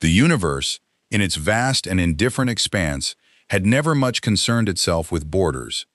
The universe, in its vast and indifferent expanse, had never much concerned itself with borders.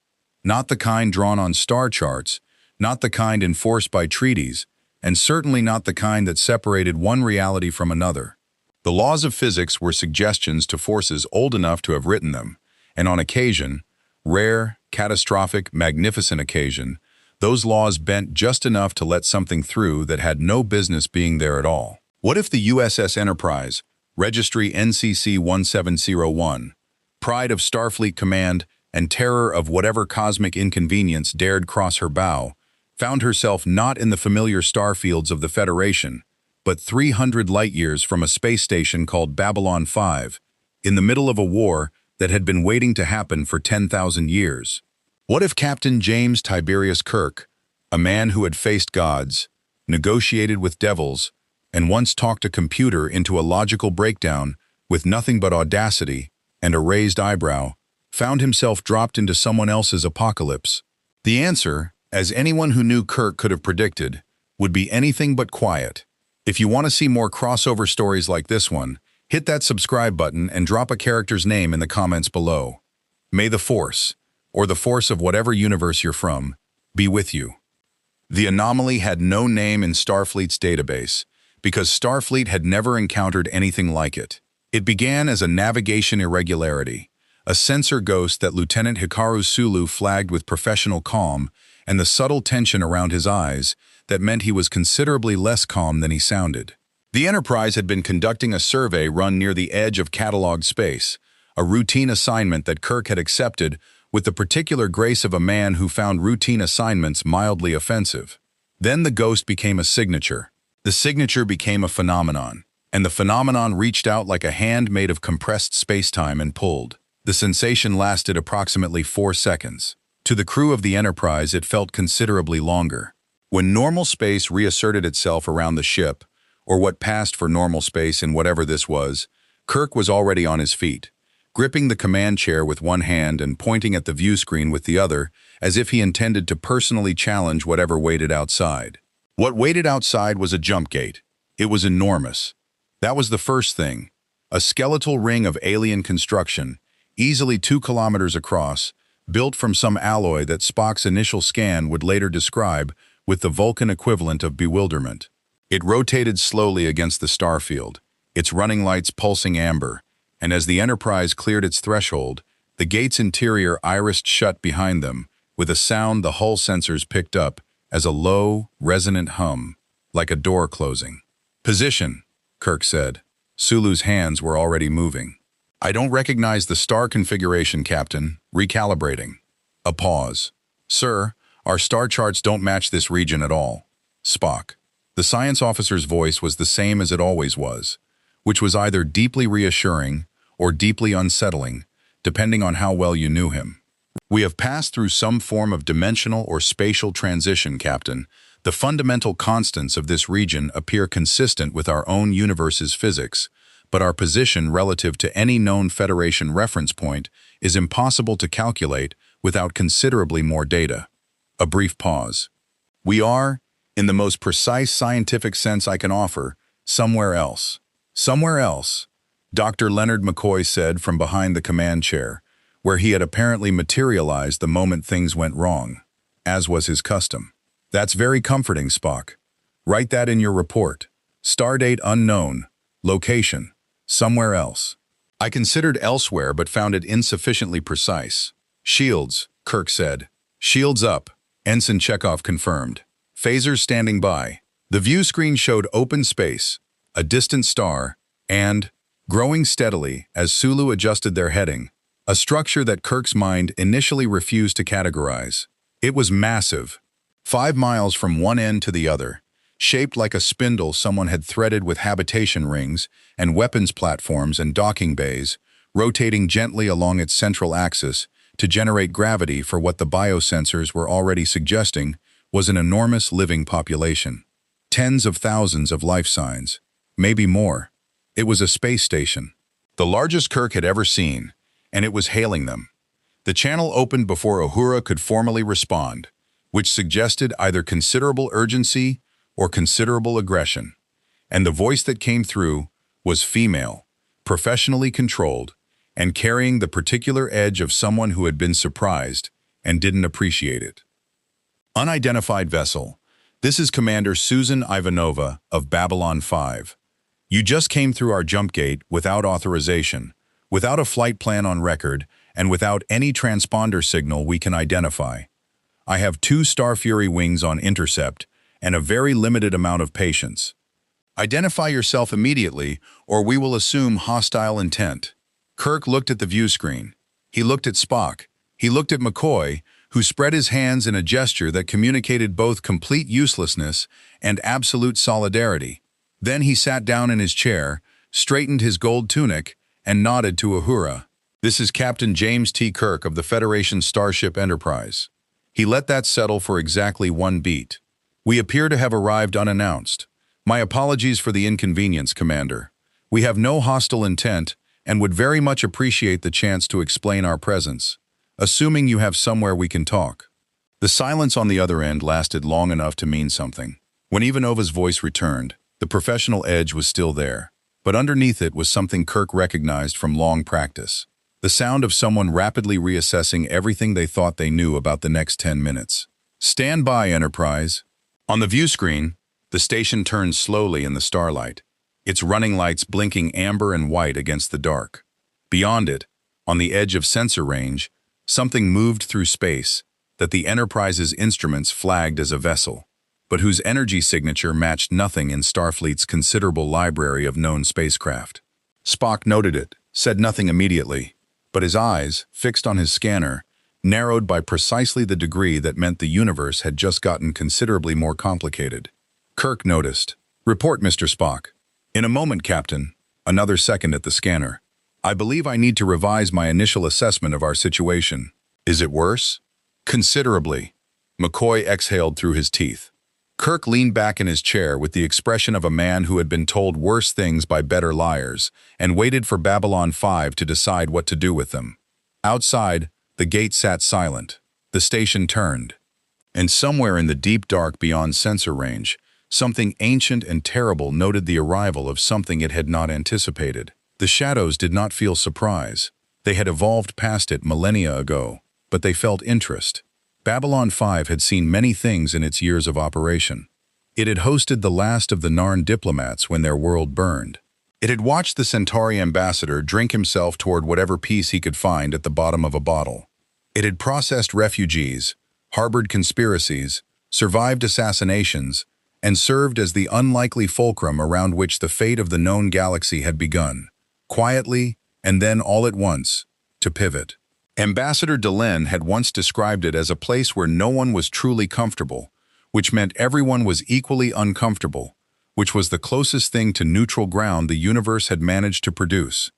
Not the kind drawn on star charts, not the kind enforced by treaties, and certainly not the kind that separated one reality from another. The laws of physics were suggestions to forces old enough to have written them, and on occasion, rare, catastrophic, magnificent occasion, those laws bent just enough to let something through that had no business being there at all. What if the USS Enterprise, Registry NCC 1701, pride of Starfleet Command and terror of whatever cosmic inconvenience dared cross her bow, found herself not in the familiar starfields of the Federation, but 300 light-years from a space station called Babylon 5, in the middle of a war that had been waiting to happen for 10,000 years? What if Captain James Tiberius Kirk, a man who had faced gods, negotiated with devils, and once talked a computer into a logical breakdown with nothing but audacity and a raised eyebrow, found himself dropped into someone else's apocalypse? The answer, as anyone who knew Kirk could have predicted, would be anything but quiet. If you want to see more crossover stories like this one, hit that subscribe button and drop a character's name in the comments below. May the Force, or the force of whatever universe you're from, be with you. The anomaly had no name in Starfleet's database, because Starfleet had never encountered anything like it. It began as a navigation irregularity, a sensor ghost that Lieutenant Hikaru Sulu flagged with professional calm and the subtle tension around his eyes that meant he was considerably less calm than he sounded. The Enterprise had been conducting a survey run near the edge of cataloged space, a routine assignment that Kirk had accepted with the particular grace of a man who found routine assignments mildly offensive. Then the ghost became a signature. The signature became a phenomenon, and the phenomenon reached out like a hand made of compressed space-time and pulled. The sensation lasted approximately 4 seconds. To the crew of the Enterprise, it felt considerably longer. When normal space reasserted itself around the ship, or what passed for normal space in whatever this was, Kirk was already on his feet, gripping the command chair with one hand and pointing at the view screen with the other, as if he intended to personally challenge whatever waited outside. What waited outside was a jump gate. It was enormous. That was the first thing. A skeletal ring of alien construction, easily 2 kilometers across, built from some alloy that Spock's initial scan would later describe with the Vulcan equivalent of bewilderment. It rotated slowly against the starfield, its running lights pulsing amber, and as the Enterprise cleared its threshold, the gate's interior irised shut behind them with a sound the hull sensors picked up as a low, resonant hum, like a door closing. "Position," Kirk said. Sulu's hands were already moving. "I don't recognize the star configuration, Captain. Recalibrating." A pause. "Sir, our star charts don't match this region at all." Spock. The science officer's voice was the same as it always was, which was either deeply reassuring or deeply unsettling, depending on how well you knew him. "We have passed through some form of dimensional or spatial transition, Captain. The fundamental constants of this region appear consistent with our own universe's physics, but our position relative to any known Federation reference point is impossible to calculate without considerably more data." A brief pause. "We are, in the most precise scientific sense I can offer, somewhere else." "Somewhere else," Dr. Leonard McCoy said from behind the command chair, where he had apparently materialized the moment things went wrong, as was his custom. "That's very comforting, Spock. Write that in your report. Stardate unknown. Location. Somewhere else." I considered elsewhere but found it insufficiently precise. "Shields," Kirk said. "Shields up," Ensign Chekhov confirmed. "Phasers standing by." The view screen showed open space, a distant star, and, growing steadily as Sulu adjusted their heading, a structure that Kirk's mind initially refused to categorize. It was massive, 5 miles from one end to the other, shaped like a spindle someone had threaded with habitation rings and weapons platforms and docking bays, rotating gently along its central axis to generate gravity for what the biosensors were already suggesting was an enormous living population. Tens of thousands of life signs, maybe more. It was a space station, the largest Kirk had ever seen, and it was hailing them. The channel opened before Uhura could formally respond, which suggested either considerable urgency or considerable aggression. And the voice that came through was female, professionally controlled, and carrying the particular edge of someone who had been surprised and didn't appreciate it. Unidentified vessel. This is Commander Susan Ivanova of Babylon 5. You just came through our jump gate without authorization, without a flight plan on record, and without any transponder signal we can identify. I have 2 Star Fury wings on intercept and a very limited amount of patience. Identify yourself immediately, or we will assume hostile intent. Kirk looked at the view screen. He looked at Spock. He looked at McCoy, who spread his hands in a gesture that communicated both complete uselessness and absolute solidarity. Then he sat down in his chair, straightened his gold tunic, and nodded to Uhura. This is Captain James T. Kirk of the Federation Starship Enterprise. He let that settle for exactly 1 beat. We appear to have arrived unannounced. My apologies for the inconvenience, Commander. We have no hostile intent and would very much appreciate the chance to explain our presence, assuming you have somewhere we can talk. The silence on the other end lasted long enough to mean something. When Ivanova's voice returned, the professional edge was still there, but underneath it was something Kirk recognized from long practice. The sound of someone rapidly reassessing everything they thought they knew about the next 10 minutes. Stand by, Enterprise. On the view screen, the station turned slowly in the starlight, its running lights blinking amber and white against the dark. Beyond it, on the edge of sensor range, something moved through space that the Enterprise's instruments flagged as a vessel, but whose energy signature matched nothing in Starfleet's considerable library of known spacecraft. Spock noted it, said nothing immediately, but his eyes, fixed on his scanner, narrowed by precisely the degree that meant the universe had just gotten considerably more complicated. Kirk noticed. Report, Mr. Spock. In a moment, Captain. Another second at the scanner. I believe I need to revise my initial assessment of our situation. Is it worse? Considerably. McCoy exhaled through his teeth. Kirk leaned back in his chair with the expression of a man who had been told worse things by better liars and waited for Babylon 5 to decide what to do with them. Outside, the gate sat silent. The station turned. And somewhere in the deep dark beyond sensor range, something ancient and terrible noted the arrival of something it had not anticipated. The shadows did not feel surprise. They had evolved past it millennia ago, but they felt interest. Babylon 5 had seen many things in its years of operation. It had hosted the last of the Narn diplomats when their world burned. It had watched the Centauri ambassador drink himself toward whatever peace he could find at the bottom of a bottle. It had processed refugees, harbored conspiracies, survived assassinations, and served as the unlikely fulcrum around which the fate of the known galaxy had begun, quietly and then all at once, to pivot. Ambassador Delenn had once described it as a place where no one was truly comfortable, which meant everyone was equally uncomfortable, which was the closest thing to neutral ground the universe had managed to produce.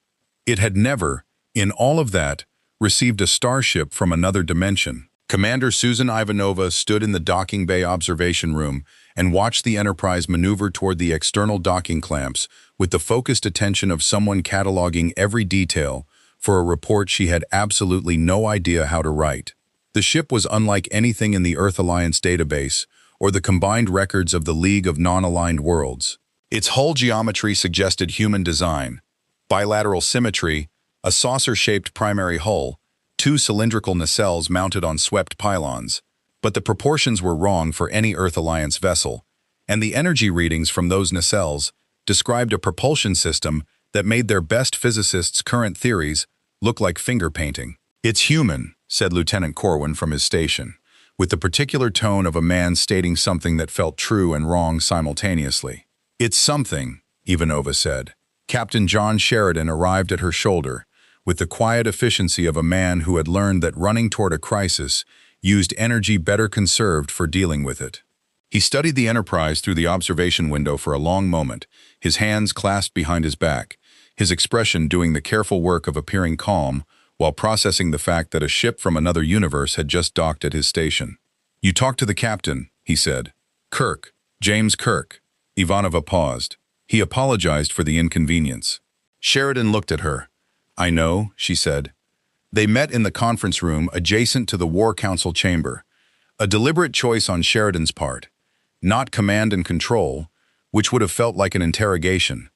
It had never, in all of that, received a starship from another dimension. Commander Susan Ivanova stood in the docking bay observation room and watched the Enterprise maneuver toward the external docking clamps with the focused attention of someone cataloging every detail for a report she had absolutely no idea how to write. The ship was unlike anything in the Earth Alliance database or the combined records of the League of Non-Aligned Worlds. Its hull geometry suggested human design, bilateral symmetry, a saucer-shaped primary hull, 2 cylindrical nacelles mounted on swept pylons, but the proportions were wrong for any Earth Alliance vessel, and the energy readings from those nacelles described a propulsion system that made their best physicists' current theories look like finger painting. "It's human," said Lieutenant Corwin from his station, with the particular tone of a man stating something that felt true and wrong simultaneously. "It's something," Ivanova said. Captain John Sheridan arrived at her shoulder, with the quiet efficiency of a man who had learned that running toward a crisis used energy better conserved for dealing with it. He studied the Enterprise through the observation window for a long moment, his hands clasped behind his back, his expression doing the careful work of appearing calm while processing the fact that a ship from another universe had just docked at his station. "You talked to the captain," he said. "Kirk, James Kirk." Ivanova paused. He apologized for the inconvenience. Sheridan looked at her. "I know," she said. They met in the conference room adjacent to the War Council chamber, a deliberate choice on Sheridan's part. Not command and control, which would have felt like an interrogation,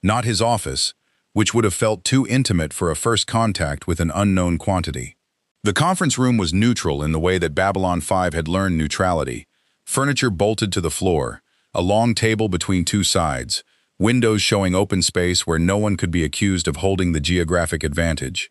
not his office, which would have felt too intimate for a first contact with an unknown quantity. The conference room was neutral in the way that Babylon 5 had learned neutrality. Furniture bolted to the floor, a long table between two sides, windows showing open space where no one could be accused of holding the geographic advantage.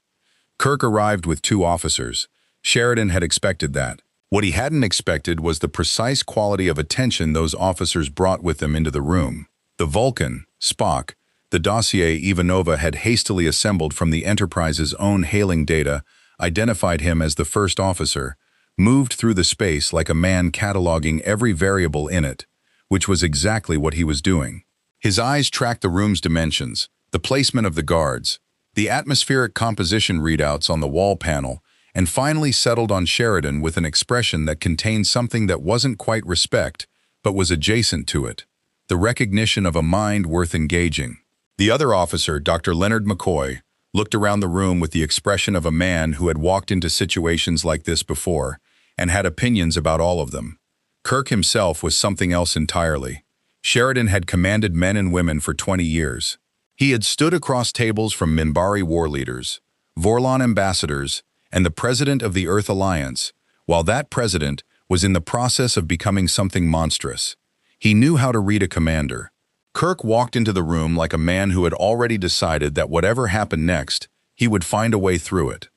Kirk arrived with two officers. Sheridan had expected that. What he hadn't expected was the precise quality of attention those officers brought with them into the room. The Vulcan, Spock, the dossier Ivanova had hastily assembled from the Enterprise's own hailing data, identified him as the first officer, moved through the space like a man cataloging every variable in it, which was exactly what he was doing. His eyes tracked the room's dimensions, the placement of the guards, the atmospheric composition readouts on the wall panel, and finally settled on Sheridan with an expression that contained something that wasn't quite respect, but was adjacent to it, the recognition of a mind worth engaging. The other officer, Dr. Leonard McCoy, looked around the room with the expression of a man who had walked into situations like this before and had opinions about all of them. Kirk himself was something else entirely. Sheridan had commanded men and women for 20 years. He had stood across tables from Minbari war leaders, Vorlon ambassadors, and the president of the Earth Alliance, while that president was in the process of becoming something monstrous. He knew how to read a commander. Kirk walked into the room like a man who had already decided that whatever happened next, he would find a way through it.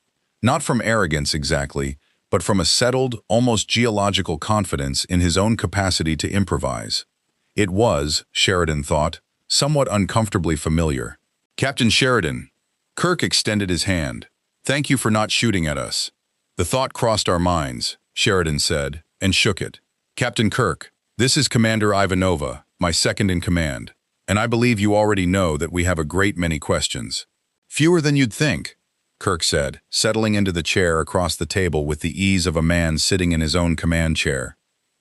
Not from arrogance exactly, but from a settled, almost geological confidence in his own capacity to improvise. It was, Sheridan thought, somewhat uncomfortably familiar. "Captain Sheridan." Kirk extended his hand. "Thank you for not shooting at us." "The thought crossed our minds," Sheridan said, and shook it. "Captain Kirk, this is Commander Ivanova, my second in command, and I believe you already know that we have a great many questions." "Fewer than you'd think," Kirk said, settling into the chair across the table with the ease of a man sitting in his own command chair.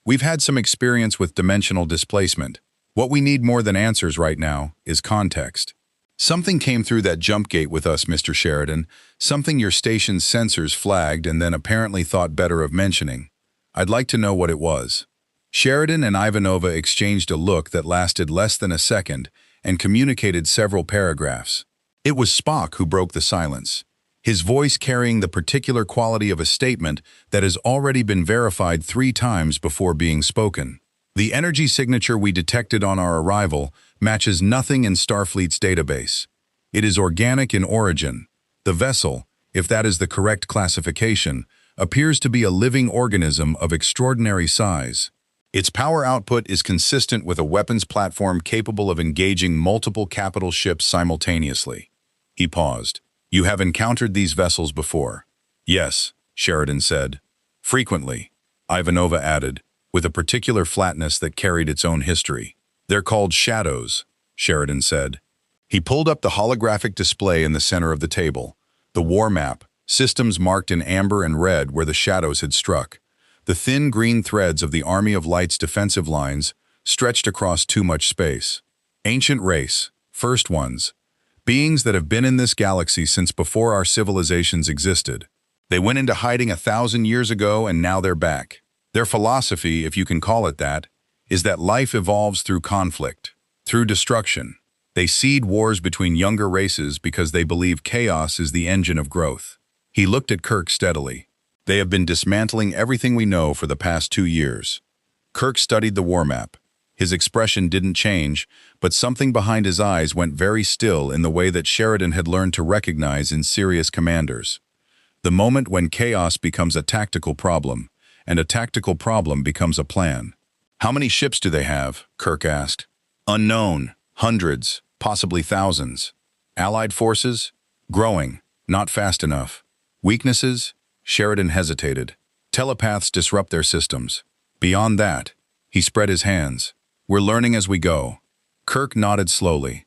"We've had some experience with dimensional displacement. What we need more than answers right now is context. Something came through that jump gate with us, Mr. Sheridan, something your station's sensors flagged and then apparently thought better of mentioning. I'd like to know what it was." Sheridan and Ivanova exchanged a look that lasted less than a second and communicated several paragraphs. It was Spock who broke the silence, his voice carrying the particular quality of a statement that has already been verified 3 times before being spoken. "The energy signature we detected on our arrival matches nothing in Starfleet's database. It is organic in origin. The vessel, if that is the correct classification, appears to be a living organism of extraordinary size. Its power output is consistent with a weapons platform capable of engaging multiple capital ships simultaneously." He paused. "You have encountered these vessels before?" "Yes," Sheridan said. "Frequently," Ivanova added, with a particular flatness that carried its own history. "They're called shadows," Sheridan said. He pulled up the holographic display in the center of the table, the war map, systems marked in amber and red where the shadows had struck. The thin green threads of the Army of Light's defensive lines stretched across too much space. Ancient race, first ones, beings that have been in this galaxy since before our civilizations existed. They went into hiding 1,000 years ago and now they're back. Their philosophy, if you can call it that, is that life evolves through conflict, through destruction. They seed wars between younger races because they believe chaos is the engine of growth. He looked at Kirk steadily. "They have been dismantling everything we know for the past 2 years." Kirk studied the war map. His expression didn't change, but something behind his eyes went very still in the way that Sheridan had learned to recognize in serious commanders. The moment when chaos becomes a tactical problem, and a tactical problem becomes a plan. "How many ships do they have?" Kirk asked. "Unknown. Hundreds, possibly thousands." "Allied forces?" "Growing. Not fast enough." "Weaknesses?" Sheridan hesitated. "Telepaths disrupt their systems. Beyond that," he spread his hands, "we're learning as we go." Kirk nodded slowly.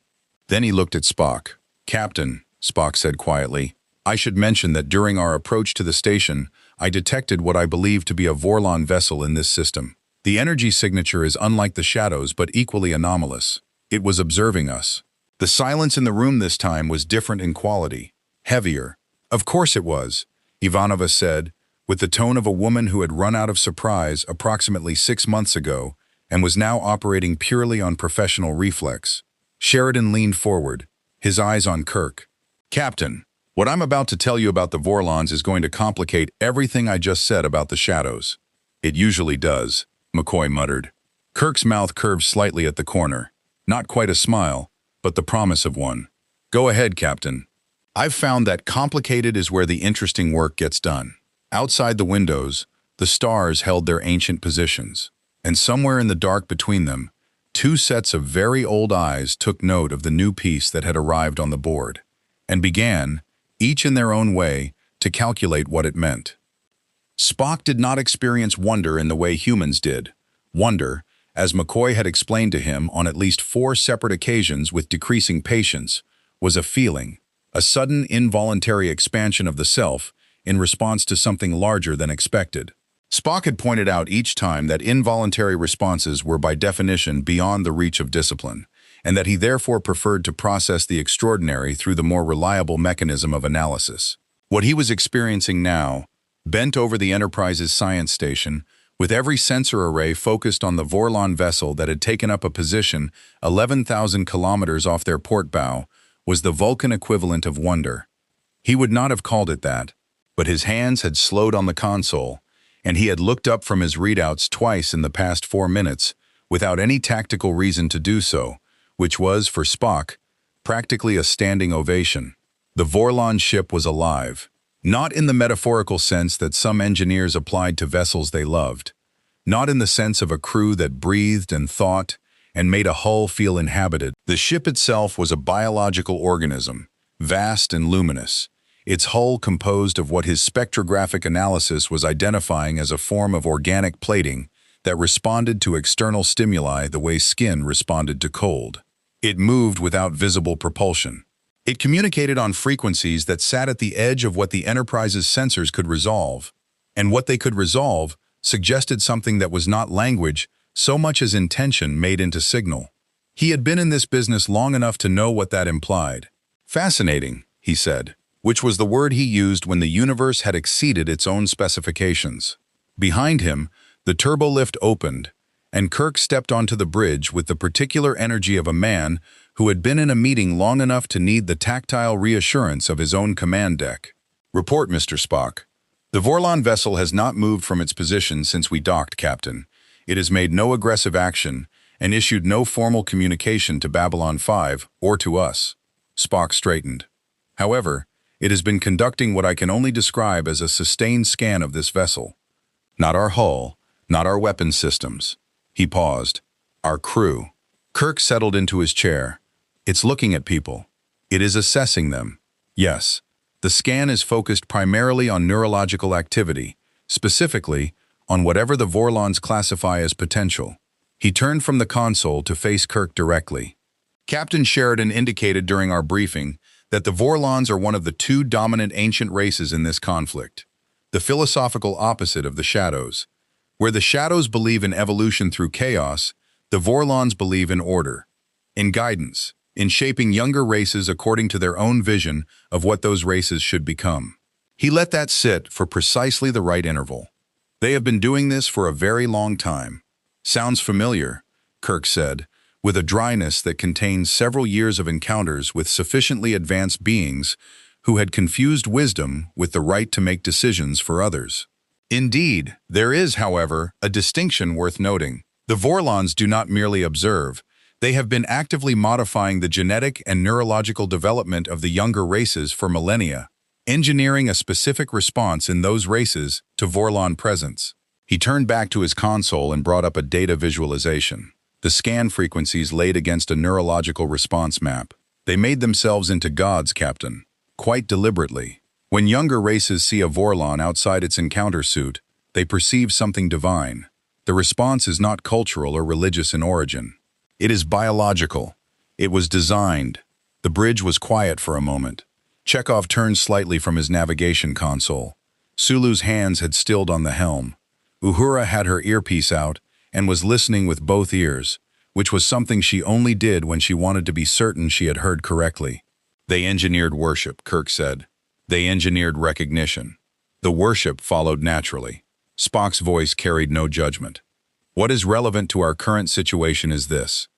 Then he looked at Spock. "Captain," Spock said quietly, "I should mention that during our approach to the station, I detected what I believe to be a Vorlon vessel in this system. The energy signature is unlike the shadows but equally anomalous. It was observing us. The silence in the room this time was different in quality, heavier. Of course it was, Ivanova said, with the tone of a woman who had run out of surprise approximately 6 months ago and was now operating purely on professional reflex. Sheridan leaned forward, his eyes on Kirk. "Captain, what I'm about to tell you about the Vorlons is going to complicate everything I just said about the shadows." "It usually does," McCoy muttered. Kirk's mouth curved slightly at the corner. Not quite a smile, but the promise of one. "Go ahead, Captain." "I've found that complicated is where the interesting work gets done." Outside the windows, the stars held their ancient positions, and somewhere in the dark between them, two sets of very old eyes took note of the new piece that had arrived on the board, and began, each in their own way, to calculate what it meant. Spock did not experience wonder in the way humans did. Wonder, as McCoy had explained to him on at least 4 separate occasions with decreasing patience, was a feeling, a sudden involuntary expansion of the self in response to something larger than expected. Spock had pointed out each time that involuntary responses were by definition beyond the reach of discipline, and that he therefore preferred to process the extraordinary through the more reliable mechanism of analysis. What he was experiencing now, bent over the Enterprise's science station, with every sensor array focused on the Vorlon vessel that had taken up a position 11,000 kilometers off their port bow, was the Vulcan equivalent of wonder. He would not have called it that, but his hands had slowed on the console, and he had looked up from his readouts twice in the past 4 minutes without any tactical reason to do so, which was, for Spock, practically a standing ovation. The Vorlon ship was alive, not in the metaphorical sense that some engineers applied to vessels they loved, not in the sense of a crew that breathed and thought and made a hull feel inhabited. The ship itself was a biological organism, vast and luminous, its hull composed of what his spectrographic analysis was identifying as a form of organic plating that responded to external stimuli the way skin responded to cold. It moved without visible propulsion. It communicated on frequencies that sat at the edge of what the Enterprise's sensors could resolve, and what they could resolve suggested something that was not language so much as intention made into signal. He had been in this business long enough to know what that implied. "Fascinating," he said, which was the word he used when the universe had exceeded its own specifications. Behind him, the turbolift opened, and Kirk stepped onto the bridge with the particular energy of a man who had been in a meeting long enough to need the tactile reassurance of his own command deck. "Report, Mr. Spock. The Vorlon vessel has not moved from its position since we docked, Captain. It has made no aggressive action and issued no formal communication to Babylon 5 or to us." Spock straightened. "However, it has been conducting what I can only describe as a sustained scan of this vessel. Not our hull, not our weapons systems." He paused. "Our crew." Kirk settled into his chair. "It's looking at people. It is assessing them. Yes, the scan is focused primarily on neurological activity, specifically on whatever the Vorlons classify as potential." He turned from the console to face Kirk directly. "Captain Sheridan indicated during our briefing that the Vorlons are one of the 2 dominant ancient races in this conflict, the philosophical opposite of the Shadows. Where the Shadows believe in evolution through chaos, the Vorlons believe in order, in guidance, in shaping younger races according to their own vision of what those races should become." He let that sit for precisely the right interval. "They have been doing this for a very long time." "Sounds familiar," Kirk said, with a dryness that contained several years of encounters with sufficiently advanced beings who had confused wisdom with the right to make decisions for others. Indeed, there is, however, a distinction worth noting. The Vorlons do not merely observe. They have been actively modifying the genetic and neurological development of the younger races for millennia, engineering a specific response in those races to Vorlon presence. He turned back to his console and brought up a data visualization. The scan frequencies laid against a neurological response map. They made themselves into gods, Captain, quite deliberately. When younger races see a Vorlon outside its encounter suit, they perceive something divine. The response is not cultural or religious in origin. It is biological. It was designed. The bridge was quiet for a moment. Chekhov turned slightly from his navigation console. Sulu's hands had stilled on the helm. Uhura had her earpiece out and was listening with both ears, which was something she only did when she wanted to be certain she had heard correctly. "They engineered worship," Kirk said. "They engineered recognition. The worship followed naturally." Spock's voice carried no judgment. "What is relevant to our current situation is this.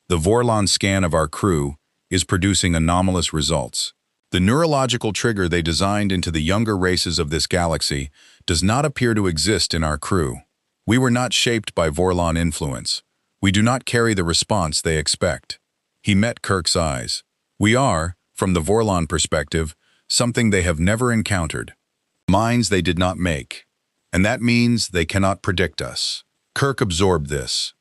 The Vorlon scan of our crew is producing anomalous results. The neurological trigger they designed into the younger races of this galaxy does not appear to exist in our crew. We were not shaped by Vorlon influence. We do not carry the response they expect. He met Kirk's eyes. We are, from the Vorlon perspective, something they have never encountered. Minds they did not make. And that means they cannot predict us. Kirk absorbed this.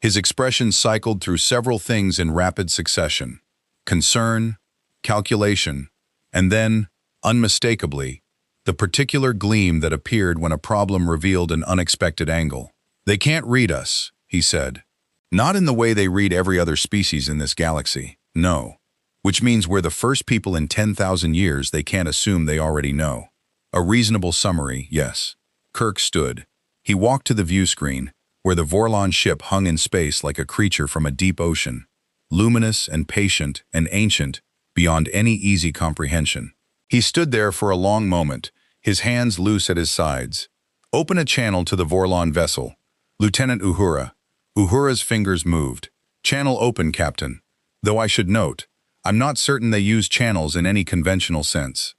His expression cycled through several things in rapid succession. Concern, calculation, and then, unmistakably, the particular gleam that appeared when a problem revealed an unexpected angle. They can't read us, he said. Not in the way they read every other species in this galaxy, no. Which means we're the first people in 10,000 years they can't assume they already know. A reasonable summary, yes. Kirk stood. He walked to the view screen, where the Vorlon ship hung in space like a creature from a deep ocean, luminous and patient and ancient beyond any easy comprehension. He stood there for a long moment, his hands loose at his sides. Open a channel to the Vorlon vessel. Lieutenant Uhura. Uhura's fingers moved. Channel open, Captain. Though I should note, I'm not certain they use channels in any conventional sense.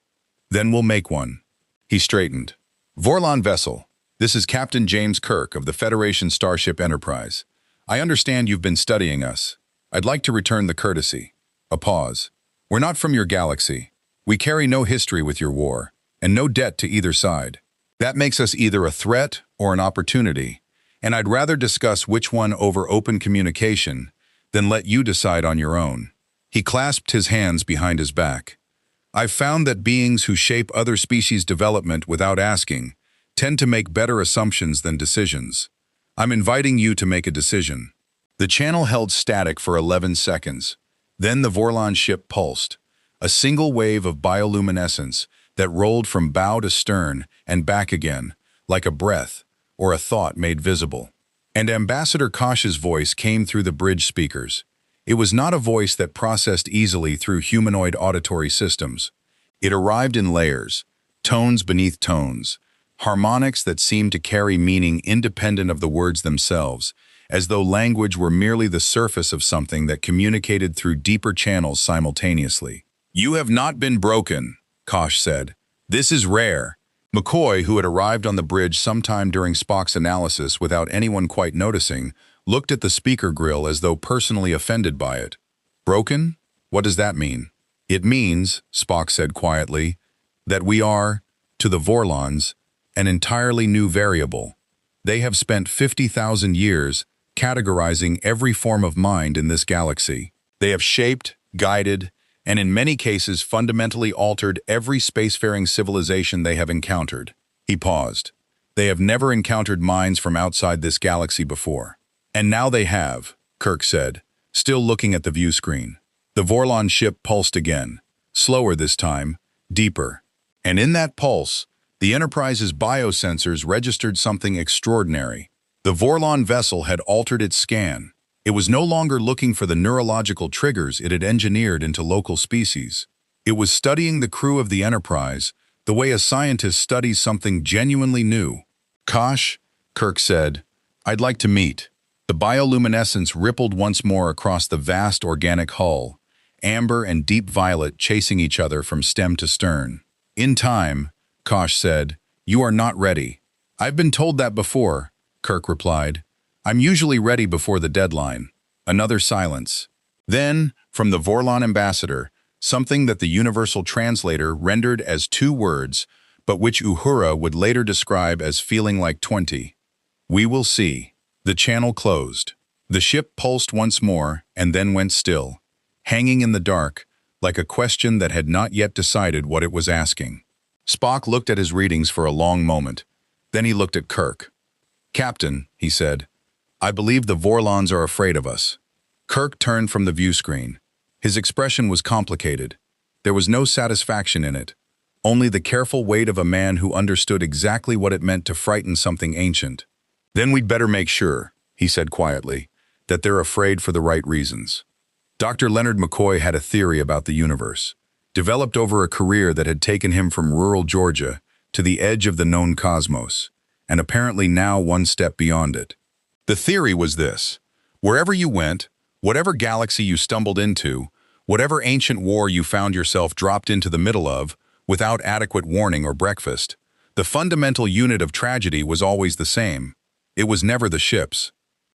Then we'll make one. He straightened. Vorlon vessel. This is Captain James Kirk of the Federation Starship Enterprise. I understand you've been studying us. I'd like to return the courtesy. A pause. We're not from your galaxy. We carry no history with your war, and no debt to either side. That makes us either a threat or an opportunity, and I'd rather discuss which one over open communication than let you decide on your own. He clasped his hands behind his back. I've found that beings who shape other species' development without asking tend to make better assumptions than decisions. I'm inviting you to make a decision. The channel held static for 11 seconds. Then the Vorlon ship pulsed, a single wave of bioluminescence that rolled from bow to stern and back again, like a breath or a thought made visible. And Ambassador Kosh's voice came through the bridge speakers. It was not a voice that processed easily through humanoid auditory systems. It arrived in layers, tones beneath tones, harmonics that seemed to carry meaning independent of the words themselves, as though language were merely the surface of something that communicated through deeper channels simultaneously. You have not been broken, Kosh said. This is rare. McCoy, who had arrived on the bridge sometime during Spock's analysis without anyone quite noticing, looked at the speaker grill as though personally offended by it. Broken? What does that mean? It means, Spock said quietly, that we are, to the Vorlons, an entirely new variable. They have spent 50,000 years categorizing every form of mind in this galaxy. They have shaped, guided, and in many cases fundamentally altered every spacefaring civilization they have encountered. He paused. They have never encountered minds from outside this galaxy before. And now they have, Kirk said, still looking at the view screen. The Vorlon ship pulsed again, slower this time, deeper. And in that pulse, the Enterprise's biosensors registered something extraordinary. The Vorlon vessel had altered its scan. It was no longer looking for the neurological triggers it had engineered into local species. It was studying the crew of the Enterprise the way a scientist studies something genuinely new. Kosh, Kirk said, I'd like to meet. The bioluminescence rippled once more across the vast organic hull, amber and deep violet chasing each other from stem to stern. In time, Kosh said, you are not ready. I've been told that before, Kirk replied. I'm usually ready before the deadline. Another silence. Then, from the Vorlon ambassador, something that the universal translator rendered as 2 words, but which Uhura would later describe as feeling like 20. We will see. The channel closed. The ship pulsed once more and then went still, hanging in the dark, like a question that had not yet decided what it was asking. Spock looked at his readings for a long moment. Then he looked at Kirk. Captain, he said, I believe the Vorlons are afraid of us. Kirk turned from the view screen. His expression was complicated. There was no satisfaction in it, only the careful weight of a man who understood exactly what it meant to frighten something ancient. Then we'd better make sure, he said quietly, that they're afraid for the right reasons. Dr. Leonard McCoy had a theory about the universe, developed over a career that had taken him from rural Georgia to the edge of the known cosmos, and apparently now one step beyond it. The theory was this: wherever you went, Whatever galaxy you stumbled into, whatever ancient war you found yourself dropped into the middle of, without adequate warning or breakfast, the fundamental unit of tragedy was always the same. It was never the ships.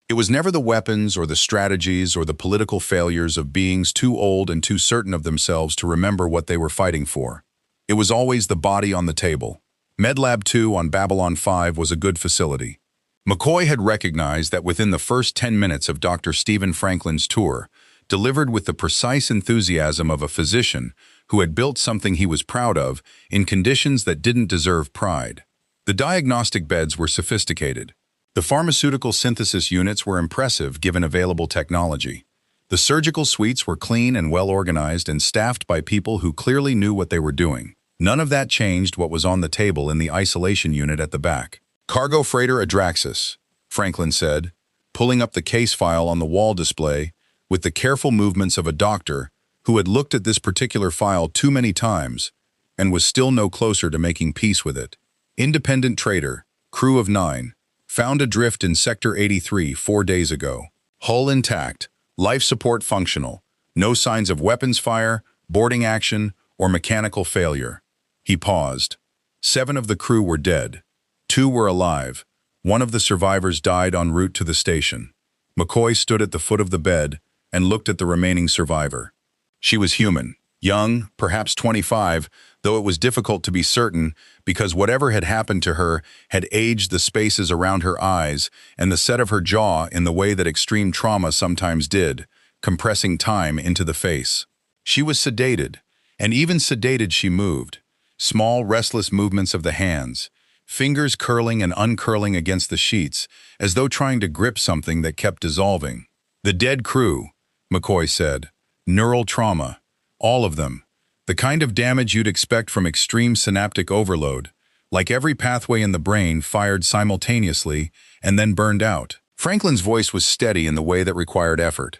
It was never the weapons or the strategies or the political failures of beings too old and too certain of themselves to remember what they were fighting for. It was always the body on the table. Medlab 2 on Babylon 5 was a good facility. McCoy had recognized that within the first 10 minutes of Dr. Stephen Franklin's tour, delivered with the precise enthusiasm of a physician who had built something he was proud of in conditions that didn't deserve pride. The diagnostic beds were sophisticated. The pharmaceutical synthesis units were impressive given available technology. The surgical suites were clean and well-organized and staffed by people who clearly knew what they were doing. None of that changed what was on the table in the isolation unit at the back. "Cargo freighter Adraxis," Franklin said, pulling up the case file on the wall display with the careful movements of a doctor who had looked at this particular file too many times and was still no closer to making peace with it. "Independent trader, crew of 9, found adrift in Sector 83 4 days ago. Hull intact, life support functional, no signs of weapons fire, boarding action, or mechanical failure." He paused. 7 of the crew were dead. 2 were alive. 1 of the survivors died en route to the station. McCoy stood at the foot of the bed and looked at the remaining survivor. She was human, young, perhaps 25, though it was difficult to be certain because whatever had happened to her had aged the spaces around her eyes and the set of her jaw in the way that extreme trauma sometimes did, compressing time into the face. She was sedated, and even sedated she moved. Small, restless movements of the hands, fingers curling and uncurling against the sheets, as though trying to grip something that kept dissolving. "The dead crew," McCoy said. "Neural trauma. All of them. The kind of damage you'd expect from extreme synaptic overload, like every pathway in the brain fired simultaneously and then burned out." Franklin's voice was steady in the way that required effort.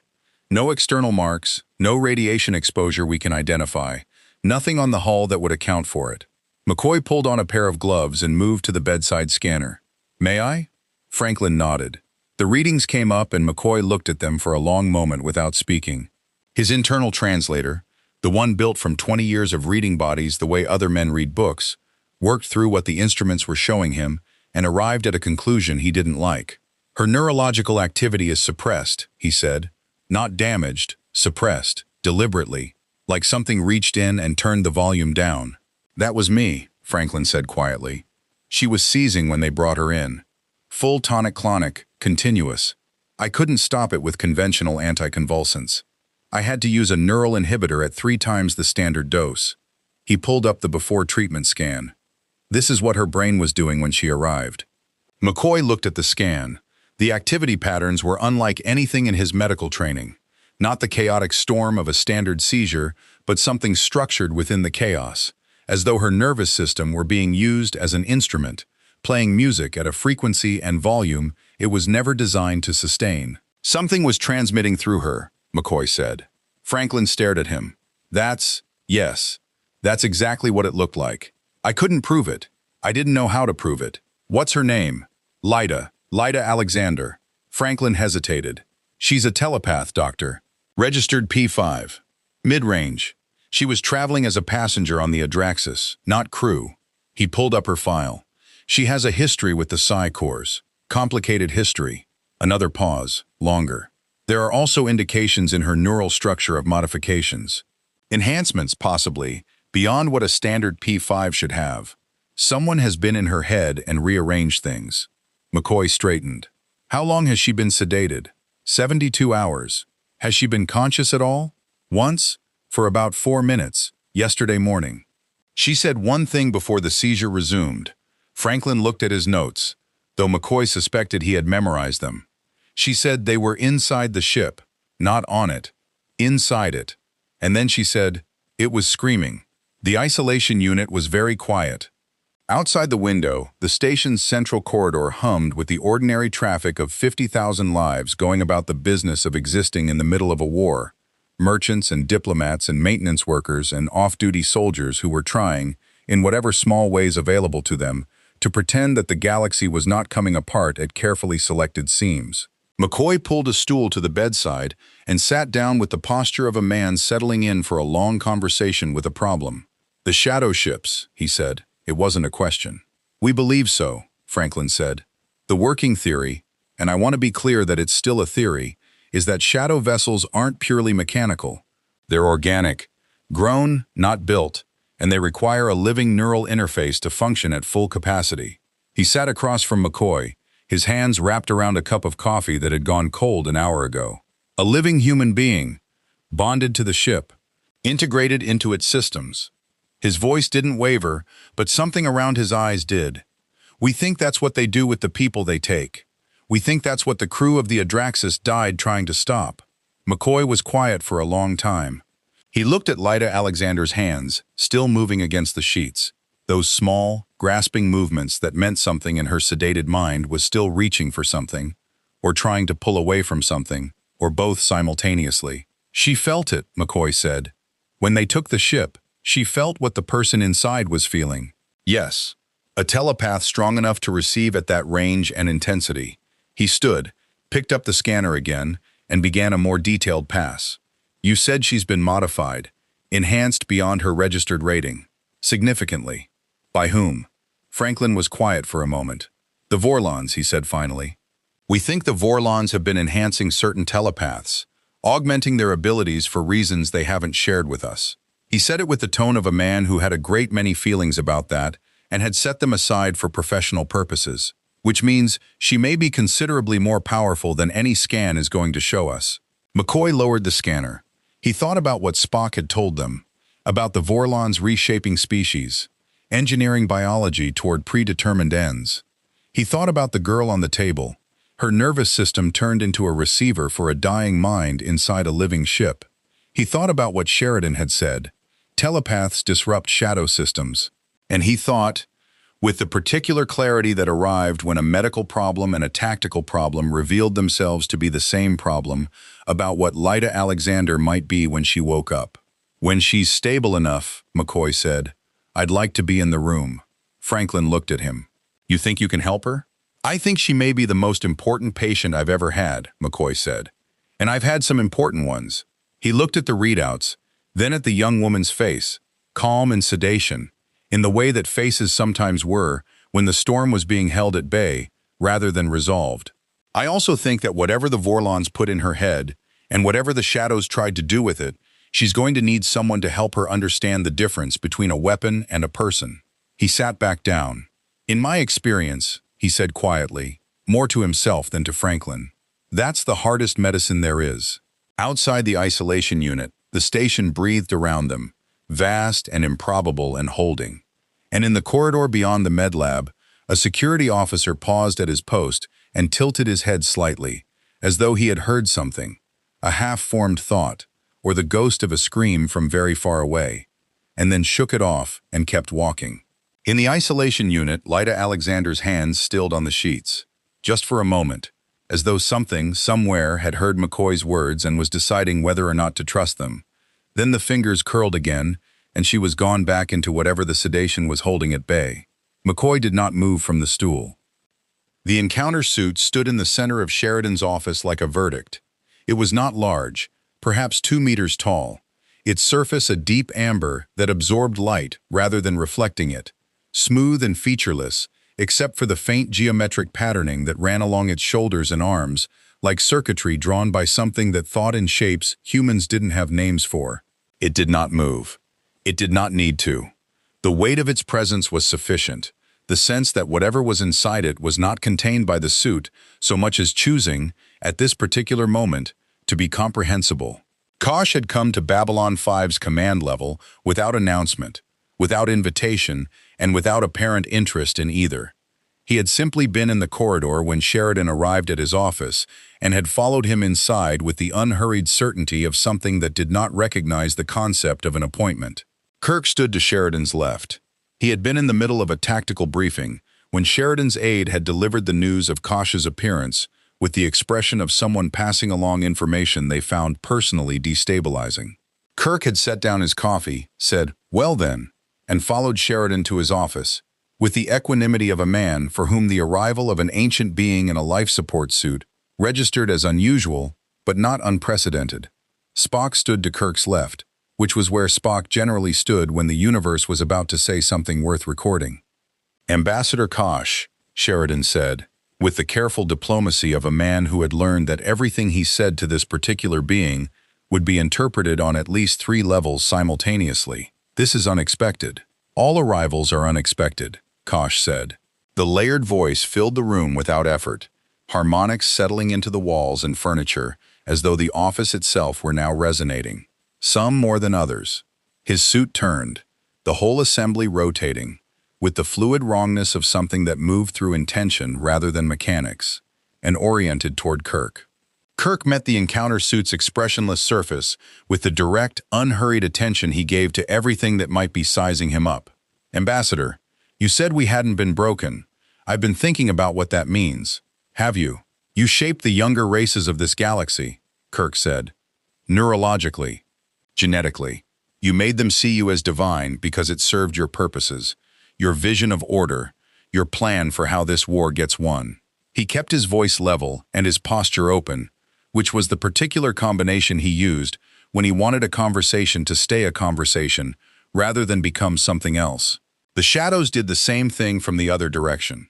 "No external marks, no radiation exposure we can identify, nothing on the hull that would account for it." McCoy pulled on a pair of gloves and moved to the bedside scanner. "May I?" Franklin nodded. The readings came up and McCoy looked at them for a long moment without speaking. His internal translator, the one built from 20 years of reading bodies the way other men read books, worked through what the instruments were showing him and arrived at a conclusion he didn't like. "Her neurological activity is suppressed," he said. "Not damaged, suppressed, deliberately, like something reached in and turned the volume down." "That was me," Franklin said quietly. "She was seizing when they brought her in. Full tonic-clonic, continuous. I couldn't stop it with conventional anticonvulsants. I had to use a neural inhibitor at 3 times the standard dose." He pulled up the before-treatment scan. "This is what her brain was doing when she arrived." McCoy looked at the scan. The activity patterns were unlike anything in his medical training. Not the chaotic storm of a standard seizure, but something structured within the chaos, as though her nervous system were being used as an instrument, playing music at a frequency and volume it was never designed to sustain. "Something was transmitting through her," McCoy said. Franklin stared at him. Yes, that's exactly what it looked like. I couldn't prove it. I didn't know how to prove it." "What's her name?" Lyda Alexander." Franklin hesitated. "She's a telepath, doctor. Registered P5. Mid-range. She was traveling as a passenger on the Adraxis, not crew." He pulled up her file. "She has a history with the Psi Corps. Complicated history." Another pause, longer. "There are also indications in her neural structure of modifications. Enhancements, possibly, beyond what a standard P5 should have. Someone has been in her head and rearranged things." McCoy straightened. "How long has she been sedated?" 72 hours. "Has she been conscious at all?" "Once, for about 4 minutes, yesterday morning. She said one thing before the seizure resumed." Franklin looked at his notes, though McCoy suspected he had memorized them. "She said they were inside the ship, not on it, inside it. And then she said, it was screaming." The isolation unit was very quiet. Outside the window, the station's central corridor hummed with the ordinary traffic of 50,000 lives going about the business of existing in the middle of a war. Merchants and diplomats and maintenance workers and off-duty soldiers who were trying, in whatever small ways available to them, to pretend that the galaxy was not coming apart at carefully selected seams. McCoy pulled a stool to the bedside and sat down with the posture of a man settling in for a long conversation with a problem. "The shadow ships," he said. It wasn't a question. "We believe so," Franklin said. "The working theory, and I want to be clear that it's still a theory, is that shadow vessels aren't purely mechanical. They're organic, grown, not built, and they require a living neural interface to function at full capacity." He sat across from McCoy, his hands wrapped around a cup of coffee that had gone cold an hour ago. A living human being, bonded to the ship, integrated into its systems. His voice didn't waver, but something around his eyes did. "We think that's what they do with the people they take. We think that's what the crew of the Adraxis died trying to stop." McCoy was quiet for a long time. He looked at Lyda Alexander's hands, still moving against the sheets. Those small, grasping movements that meant something in her sedated mind was still reaching for something, or trying to pull away from something, or both simultaneously. "She felt it," McCoy said. "When they took the ship, she felt what the person inside was feeling." "Yes, a telepath strong enough to receive at that range and intensity." He stood, picked up the scanner again, and began a more detailed pass. "You said she's been modified, enhanced beyond her registered rating. Significantly. By whom?" Franklin was quiet for a moment. "The Vorlons," he said finally. "We think the Vorlons have been enhancing certain telepaths, augmenting their abilities for reasons they haven't shared with us." He said it with the tone of a man who had a great many feelings about that and had set them aside for professional purposes, which means she may be considerably more powerful than any scan is going to show us. McCoy lowered the scanner. He thought about what Spock had told them, about the Vorlons reshaping species, engineering biology toward predetermined ends. He thought about the girl on the table, her nervous system turned into a receiver for a dying mind inside a living ship. He thought about what Sheridan had said, telepaths disrupt shadow systems. And he thought, with the particular clarity that arrived when a medical problem and a tactical problem revealed themselves to be the same problem, about what Lyda Alexander might be when she woke up. "When she's stable enough," McCoy said, "I'd like to be in the room." Franklin looked at him. "You think you can help her?" "I think she may be the most important patient I've ever had," McCoy said. "And I've had some important ones." He looked at the readouts, then at the young woman's face, calm in sedation, in the way that faces sometimes were when the storm was being held at bay rather than resolved. "I also think that whatever the Vorlons put in her head, and whatever the shadows tried to do with it, she's going to need someone to help her understand the difference between a weapon and a person." He sat back down. "In my experience," he said quietly, more to himself than to Franklin, "that's the hardest medicine there is." Outside the isolation unit, the station breathed around them, vast and improbable and holding. And in the corridor beyond the med lab, a security officer paused at his post and tilted his head slightly, as though he had heard something, a half-formed thought, or the ghost of a scream from very far away, and then shook it off and kept walking. In the isolation unit, Lyda Alexander's hands stilled on the sheets, just for a moment, as though something, somewhere, had heard McCoy's words and was deciding whether or not to trust them. Then the fingers curled again, and she was gone back into whatever the sedation was holding at bay. McCoy did not move from the stool. The encounter suit stood in the center of Sheridan's office like a verdict. It was not large, perhaps 2 meters tall, its surface a deep amber that absorbed light rather than reflecting it, smooth and featureless, except for the faint geometric patterning that ran along its shoulders and arms, like circuitry drawn by something that thought in shapes humans didn't have names for. It did not move. It did not need to. The weight of its presence was sufficient, the sense that whatever was inside it was not contained by the suit so much as choosing, at this particular moment, to be comprehensible. Kosh had come to Babylon 5's command level without announcement, without invitation, and without apparent interest in either. He had simply been in the corridor when Sheridan arrived at his office and had followed him inside with the unhurried certainty of something that did not recognize the concept of an appointment. Kirk stood to Sheridan's left. He had been in the middle of a tactical briefing when Sheridan's aide had delivered the news of Kosh's appearance with the expression of someone passing along information they found personally destabilizing. Kirk had set down his coffee, said, "Well then," and followed Sheridan to his office, with the equanimity of a man for whom the arrival of an ancient being in a life support suit registered as unusual, but not unprecedented. Spock stood to Kirk's left, which was where Spock generally stood when the universe was about to say something worth recording. "Ambassador Kosh," Sheridan said, with the careful diplomacy of a man who had learned that everything he said to this particular being would be interpreted on at least 3 levels simultaneously. "This is unexpected. All arrivals are unexpected," Kosh said. The layered voice filled the room without effort, harmonics settling into the walls and furniture as though the office itself were now resonating. Some more than others. His suit turned, the whole assembly rotating, with the fluid wrongness of something that moved through intention rather than mechanics, and oriented toward Kirk. Kirk met the encounter suit's expressionless surface with the direct, unhurried attention he gave to everything that might be sizing him up. "Ambassador, you said we hadn't been broken. I've been thinking about what that means. Have you? You shaped the younger races of this galaxy," Kirk said. "Neurologically, genetically. You made them see you as divine because it served your purposes, your vision of order, your plan for how this war gets won." He kept his voice level and his posture open, which was the particular combination he used when he wanted a conversation to stay a conversation rather than become something else. The shadows did the same thing from the other direction.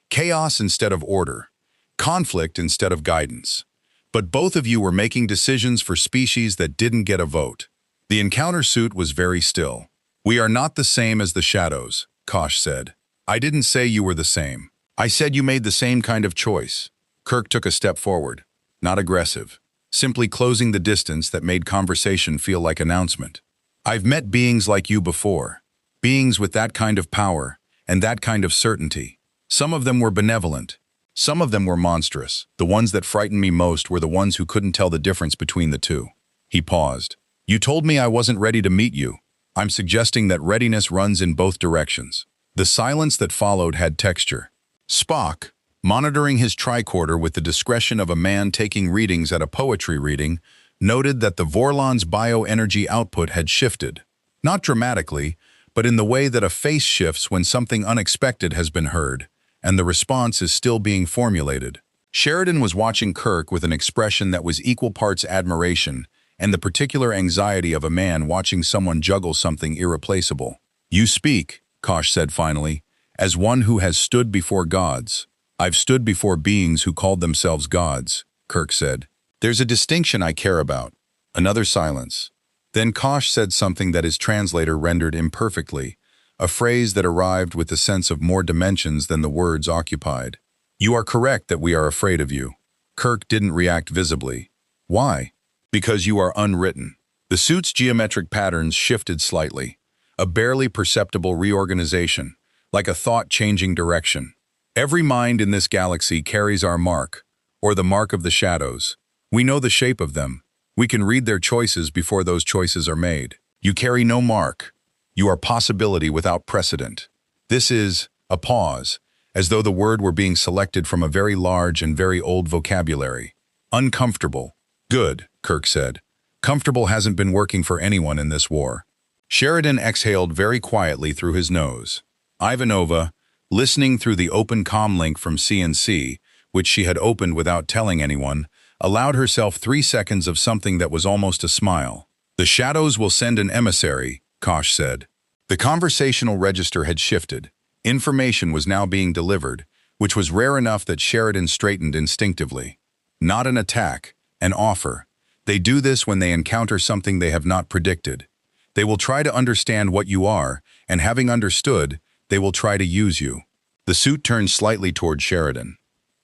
Chaos instead of order, conflict instead of guidance. But both of you were making decisions for species that didn't get a vote. The encounter suit was very still. "We are not the same as the shadows," Kosh said. "I didn't say you were the same. I said you made the same kind of choice." Kirk took a step forward, not aggressive, simply closing the distance that made conversation feel like announcement. "I've met beings like you before, beings with that kind of power and that kind of certainty. Some of them were benevolent. Some of them were monstrous. The ones that frightened me most were the ones who couldn't tell the difference between the two." He paused. "You told me I wasn't ready to meet you. I'm suggesting that readiness runs in both directions." The silence that followed had texture. Spock, monitoring his tricorder with the discretion of a man taking readings at a poetry reading, noted that the Vorlon's bioenergy output had shifted. Not dramatically, but in the way that a face shifts when something unexpected has been heard, and the response is still being formulated. Sheridan was watching Kirk with an expression that was equal parts admiration and the particular anxiety of a man watching someone juggle something irreplaceable. "You speak," Kosh said finally, "as one who has stood before gods." "I've stood before beings who called themselves gods," Kirk said. "There's a distinction I care about." Another silence. Then Kosh said something that his translator rendered imperfectly, a phrase that arrived with the sense of more dimensions than the words occupied. "You are correct that we are afraid of you." Kirk didn't react visibly. "Why?" "Because you are unwritten." The suit's geometric patterns shifted slightly, a barely perceptible reorganization, like a thought changing direction. "Every mind in this galaxy carries our mark, or the mark of the shadows. We know the shape of them. We can read their choices before those choices are made. You carry no mark. You are possibility without precedent." This is a pause, as though the word were being selected from a very large and very old vocabulary. "Uncomfortable." "Good," Kirk said. "Comfortable hasn't been working for anyone in this war." Sheridan exhaled very quietly through his nose. Ivanova, listening through the open comlink from CNC, which she had opened without telling anyone, allowed herself 3 seconds of something that was almost a smile. "The shadows will send an emissary," Kosh said. The conversational register had shifted. Information was now being delivered, which was rare enough that Sheridan straightened instinctively. Not an attack, an offer. They do this when they encounter something they have not predicted. They will try to understand what you are, and having understood, they will try to use you. The suit turned slightly toward Sheridan.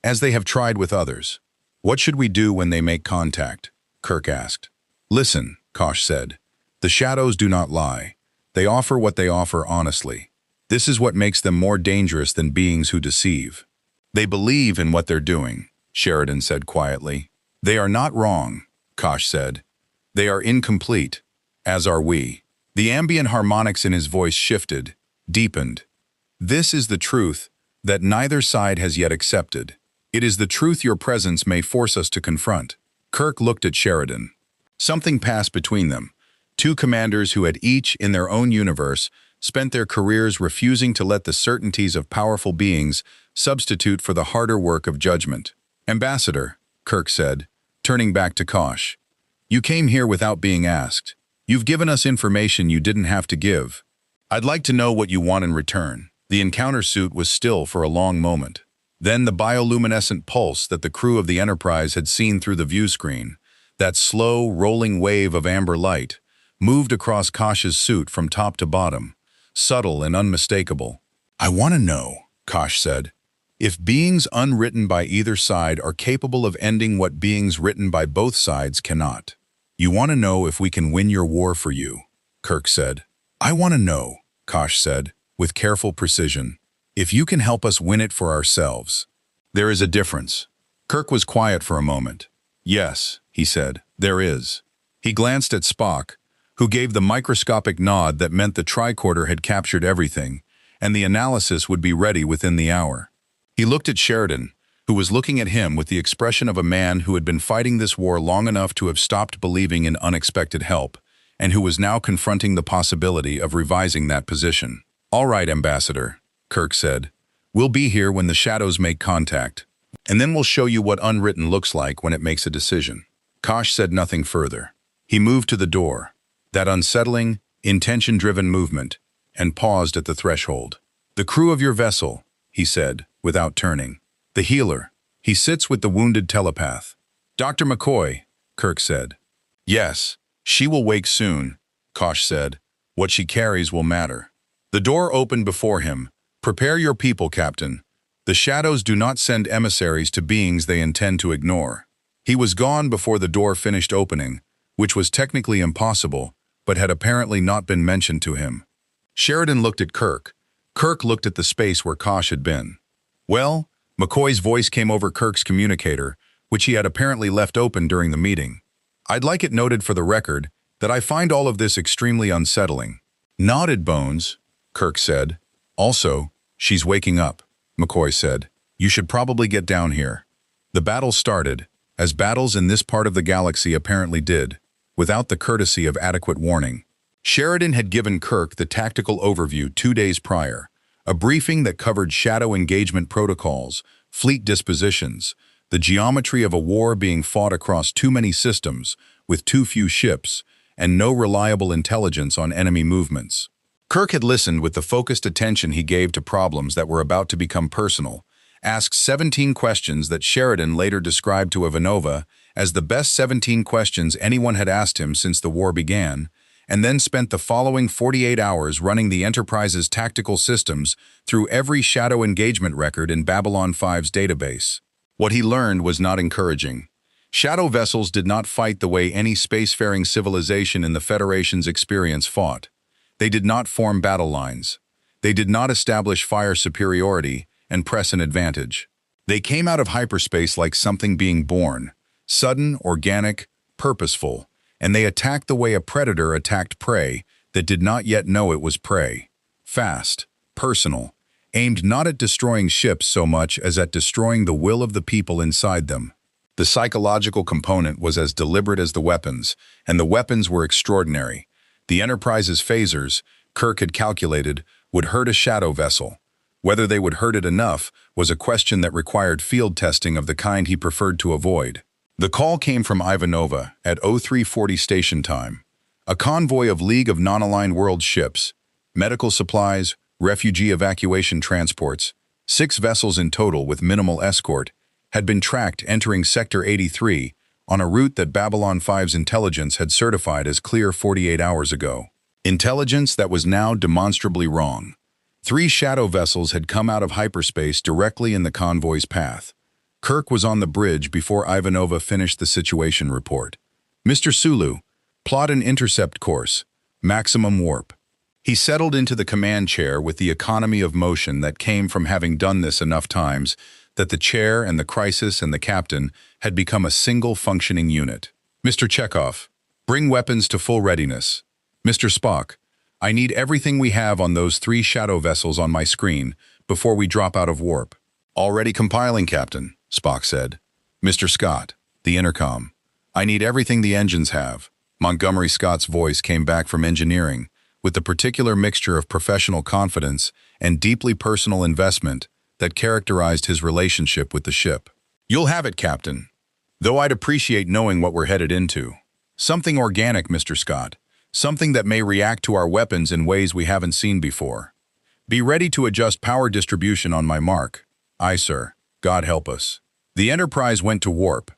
"As they have tried with others." "What should we do when they make contact?" Kirk asked. "Listen," Kosh said. "The shadows do not lie. They offer what they offer honestly. This is what makes them more dangerous than beings who deceive." "They believe in what they're doing," Sheridan said quietly. "They are not wrong," Kosh said. "They are incomplete, as are we." The ambient harmonics in his voice shifted, deepened. "This is the truth that neither side has yet accepted. It is the truth your presence may force us to confront." Kirk looked at Sheridan. Something passed between them. Two commanders who had each, in their own universe, spent their careers refusing to let the certainties of powerful beings substitute for the harder work of judgment. "Ambassador," Kirk said, turning back to Kosh. You came here without being asked. You've given us information you didn't have to give. I'd like to know what you want in return. The encounter suit was still for a long moment. Then the bioluminescent pulse that the crew of the Enterprise had seen through the view screen, that slow, rolling wave of amber light, moved across Kosh's suit from top to bottom, subtle and unmistakable. I want to know, Kosh said, if beings unwritten by either side are capable of ending what beings written by both sides cannot. You want to know if we can win your war for you, Kirk said. I want to know, Kosh said, with careful precision, if you can help us win it for ourselves. There is a difference. Kirk was quiet for a moment. Yes, he said, there is. He glanced at Spock, who gave the microscopic nod that meant the tricorder had captured everything, and the analysis would be ready within the hour. He looked at Sheridan, who was looking at him with the expression of a man who had been fighting this war long enough to have stopped believing in unexpected help, and who was now confronting the possibility of revising that position. All right, Ambassador, Kirk said. We'll be here when the shadows make contact, and then we'll show you what unwritten looks like when it makes a decision. Kosh said nothing further. He moved to the door, that unsettling, intention-driven movement, and paused at the threshold. The crew of your vessel, he said, without turning. The healer. He sits with the wounded telepath. Dr. McCoy, Kirk said. Yes, she will wake soon, Kosh said. What she carries will matter. The door opened before him. Prepare your people, Captain. The shadows do not send emissaries to beings they intend to ignore. He was gone before the door finished opening, which was technically impossible, but had apparently not been mentioned to him. Sheridan looked at Kirk. Kirk looked at the space where Kosh had been. Well, McCoy's voice came over Kirk's communicator, which he had apparently left open during the meeting. I'd like it noted for the record that I find all of this extremely unsettling. Nodded, Bones, Kirk said. Also, she's waking up, McCoy said. You should probably get down here. The battle started, as battles in this part of the galaxy apparently did, without the courtesy of adequate warning. Sheridan had given Kirk the tactical overview 2 days prior, a briefing that covered shadow engagement protocols, fleet dispositions, the geometry of a war being fought across too many systems, with too few ships, and no reliable intelligence on enemy movements. Kirk had listened with the focused attention he gave to problems that were about to become personal, asked 17 questions that Sheridan later described to Ivanova as the best 17 questions anyone had asked him since the war began, and then spent the following 48 hours running the Enterprise's tactical systems through every shadow engagement record in Babylon 5's database. What he learned was not encouraging. Shadow vessels did not fight the way any spacefaring civilization in the Federation's experience fought. They did not form battle lines. They did not establish fire superiority and press an advantage. They came out of hyperspace like something being born, sudden, organic, purposeful, and they attacked the way a predator attacked prey that did not yet know it was prey. Fast, personal, aimed not at destroying ships so much as at destroying the will of the people inside them. The psychological component was as deliberate as the weapons, and the weapons were extraordinary. The Enterprise's phasers, Kirk had calculated, would hurt a shadow vessel. Whether they would hurt it enough was a question that required field testing of the kind he preferred to avoid. The call came from Ivanova at 0340 station time. A convoy of League of Non-Aligned World ships, medical supplies, refugee evacuation transports, 6 vessels in total with minimal escort, had been tracked entering Sector 83 on a route that Babylon 5's intelligence had certified as clear 48 hours ago. Intelligence that was now demonstrably wrong. 3 shadow vessels had come out of hyperspace directly in the convoy's path. Kirk was on the bridge before Ivanova finished the situation report. Mr. Sulu, plot an intercept course, maximum warp. He settled into the command chair with the economy of motion that came from having done this enough times that the chair and the crisis and the captain had become a single functioning unit. Mr. Chekhov, bring weapons to full readiness. Mr. Spock, I need everything we have on those 3 shadow vessels on my screen before we drop out of warp. Already compiling, Captain, Spock said. Mr. Scott, the intercom. I need everything the engines have. Montgomery Scott's voice came back from engineering, with the particular mixture of professional confidence and deeply personal investment that characterized his relationship with the ship. You'll have it, Captain. Though I'd appreciate knowing what we're headed into. Something organic, Mr. Scott. Something that may react to our weapons in ways we haven't seen before. Be ready to adjust power distribution on my mark. Aye, sir. God help us. The Enterprise went to warp.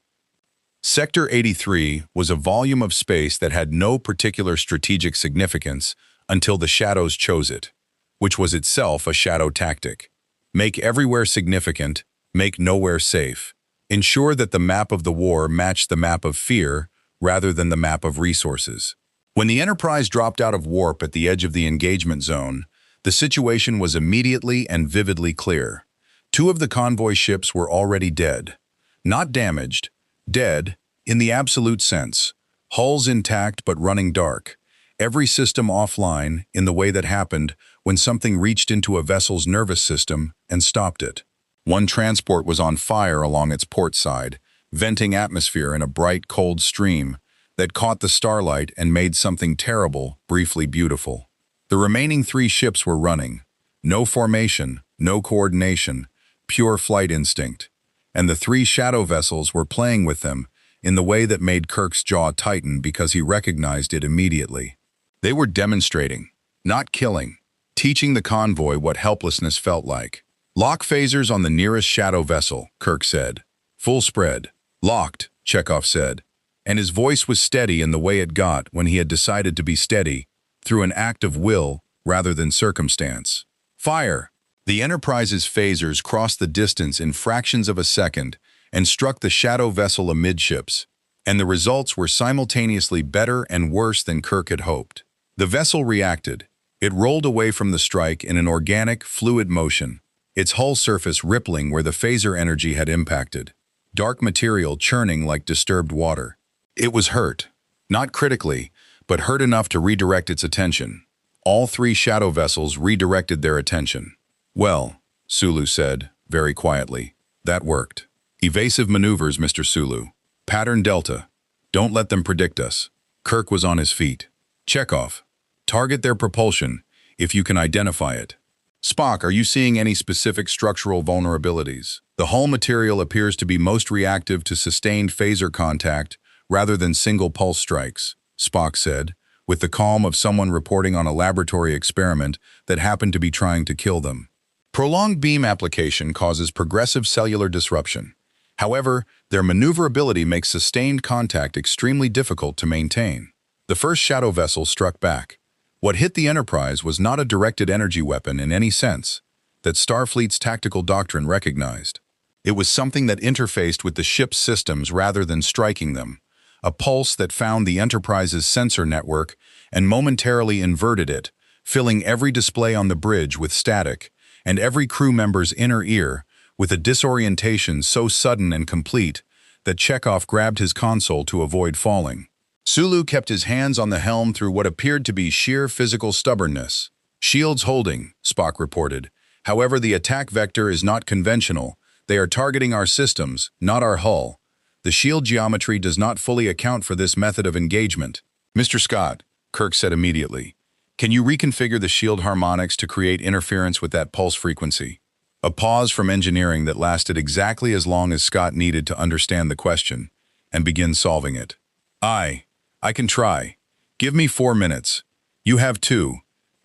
Sector 83 was a volume of space that had no particular strategic significance until the shadows chose it, which was itself a shadow tactic. Make everywhere significant, make nowhere safe. Ensure that the map of the war matched the map of fear rather than the map of resources. When the Enterprise dropped out of warp at the edge of the engagement zone, the situation was immediately and vividly clear. Two of the convoy ships were already dead. Not damaged, dead in the absolute sense. Hulls intact but running dark. Every system offline in the way that happened when something reached into a vessel's nervous system and stopped it. One transport was on fire along its port side, venting atmosphere in a bright, cold stream that caught the starlight and made something terrible briefly beautiful. The remaining 3 ships were running. No formation, no coordination, pure flight instinct. And the 3 shadow vessels were playing with them in the way that made Kirk's jaw tighten because he recognized it immediately. They were demonstrating, not killing, teaching the convoy what helplessness felt like. Lock phasers on the nearest shadow vessel, Kirk said. Full spread. Locked, Chekhov said. And his voice was steady in the way it got when he had decided to be steady, through an act of will rather than circumstance. Fire! The Enterprise's phasers crossed the distance in fractions of a second and struck the shadow vessel amidships, and the results were simultaneously better and worse than Kirk had hoped. The vessel reacted. It rolled away from the strike in an organic, fluid motion, its hull surface rippling where the phaser energy had impacted, dark material churning like disturbed water. It was hurt, not critically, but hurt enough to redirect its attention. All 3 shadow vessels redirected their attention. Well, Sulu said, very quietly, that worked. Evasive maneuvers, Mr. Sulu. Pattern Delta. Don't let them predict us. Kirk was on his feet. Chekhov. Target their propulsion, if you can identify it. Spock, are you seeing any specific structural vulnerabilities? The hull material appears to be most reactive to sustained phaser contact rather than single pulse strikes, Spock said, with the calm of someone reporting on a laboratory experiment that happened to be trying to kill them. Prolonged beam application causes progressive cellular disruption. However, their maneuverability makes sustained contact extremely difficult to maintain. The first shadow vessel struck back. What hit the Enterprise was not a directed energy weapon in any sense that Starfleet's tactical doctrine recognized. It was something that interfaced with the ship's systems rather than striking them, a pulse that found the Enterprise's sensor network and momentarily inverted it, filling every display on the bridge with static and every crew member's inner ear with a disorientation so sudden and complete that Chekhov grabbed his console to avoid falling. Sulu kept his hands on the helm through what appeared to be sheer physical stubbornness. Shields holding, Spock reported. However, the attack vector is not conventional. They are targeting our systems, not our hull. The shield geometry does not fully account for this method of engagement. Mr. Scott, Kirk said immediately, can you reconfigure the shield harmonics to create interference with that pulse frequency? A pause from engineering that lasted exactly as long as Scott needed to understand the question and begin solving it. Aye, I can try. Give me 4 minutes. You have 2.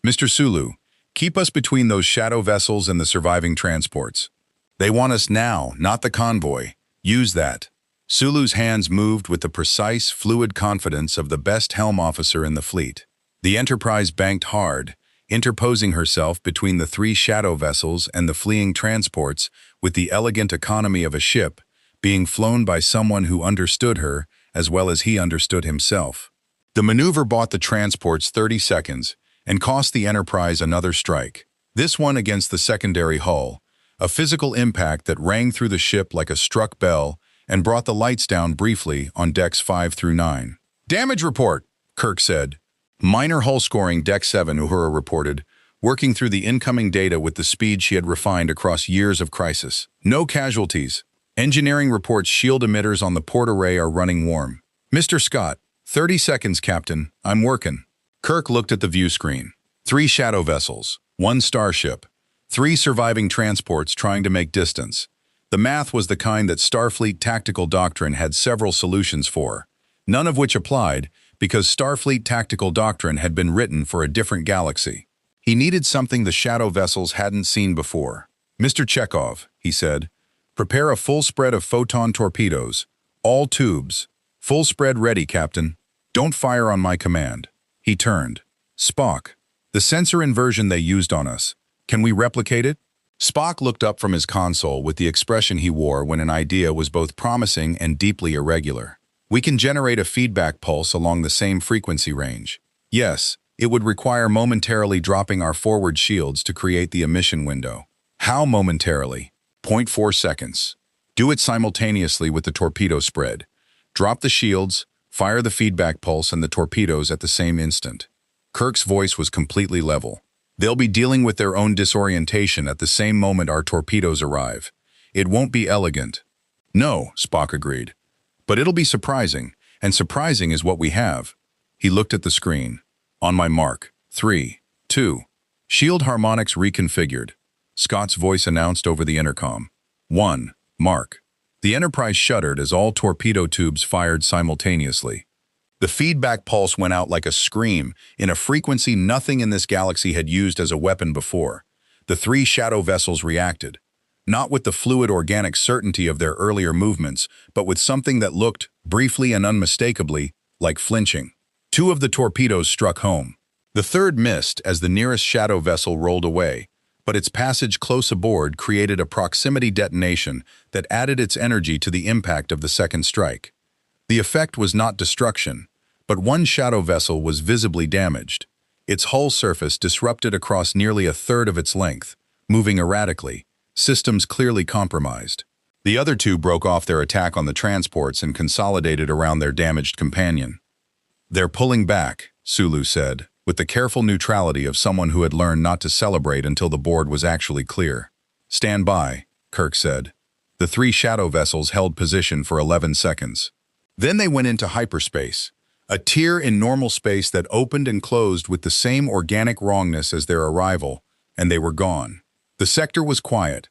Mr. Sulu, keep us between those shadow vessels and the surviving transports. They want us now, not the convoy. Use that. Sulu's hands moved with the precise, fluid confidence of the best helm officer in the fleet. The Enterprise banked hard, interposing herself between the 3 shadow vessels and the fleeing transports with the elegant economy of a ship, being flown by someone who understood her as well as he understood himself. The maneuver bought the transports 30 seconds and cost the Enterprise another strike, this one against the secondary hull, a physical impact that rang through the ship like a struck bell and brought the lights down briefly on decks 5 through 9. Damage report, Kirk said. Minor hull scoring, Deck 7, Uhura reported, working through the incoming data with the speed she had refined across years of crisis. No casualties. Engineering reports shield emitters on the port array are running warm. Mr. Scott, 30 seconds, Captain. I'm working. Kirk looked at the view screen. 3 shadow vessels, 1 starship, 3 surviving transports trying to make distance. The math was the kind that Starfleet Tactical Doctrine had several solutions for, none of which applied because Starfleet Tactical Doctrine had been written for a different galaxy. He needed something the shadow vessels hadn't seen before. "Mr. Chekhov," he said, "prepare a full spread of photon torpedoes. All tubes. Full spread ready, Captain. Don't fire on my command." He turned. "Spock, the sensor inversion they used on us. Can we replicate it?" Spock looked up from his console with the expression he wore when an idea was both promising and deeply irregular. "We can generate a feedback pulse along the same frequency range. Yes, it would require momentarily dropping our forward shields to create the emission window." "How momentarily?" "0.4 seconds. Do it simultaneously with the torpedo spread. Drop the shields, fire the feedback pulse and the torpedoes at the same instant." Kirk's voice was completely level. "They'll be dealing with their own disorientation at the same moment our torpedoes arrive. It won't be elegant." "No," Spock agreed. "But it'll be surprising, and surprising is what we have." He looked at the screen. "On my mark. 3, 2. Shield harmonics reconfigured," Scott's voice announced over the intercom. 1. Mark. The Enterprise shuddered as all torpedo tubes fired simultaneously. The feedback pulse went out like a scream, in a frequency nothing in this galaxy had used as a weapon before. The 3 shadow vessels reacted, not with the fluid organic certainty of their earlier movements, but with something that looked, briefly and unmistakably, like flinching. 2 of the torpedoes struck home. The third missed as the nearest shadow vessel rolled away, but its passage close aboard created a proximity detonation that added its energy to the impact of the second strike. The effect was not destruction, but one shadow vessel was visibly damaged. Its hull surface disrupted across nearly a third of its length, moving erratically, systems clearly compromised. The other 2 broke off their attack on the transports and consolidated around their damaged companion. "They're pulling back," Sulu said, with the careful neutrality of someone who had learned not to celebrate until the board was actually clear. "Stand by," Kirk said. The 3 shadow vessels held position for 11 seconds. Then they went into hyperspace, a tier in normal space that opened and closed with the same organic wrongness as their arrival, and they were gone. The sector was quiet.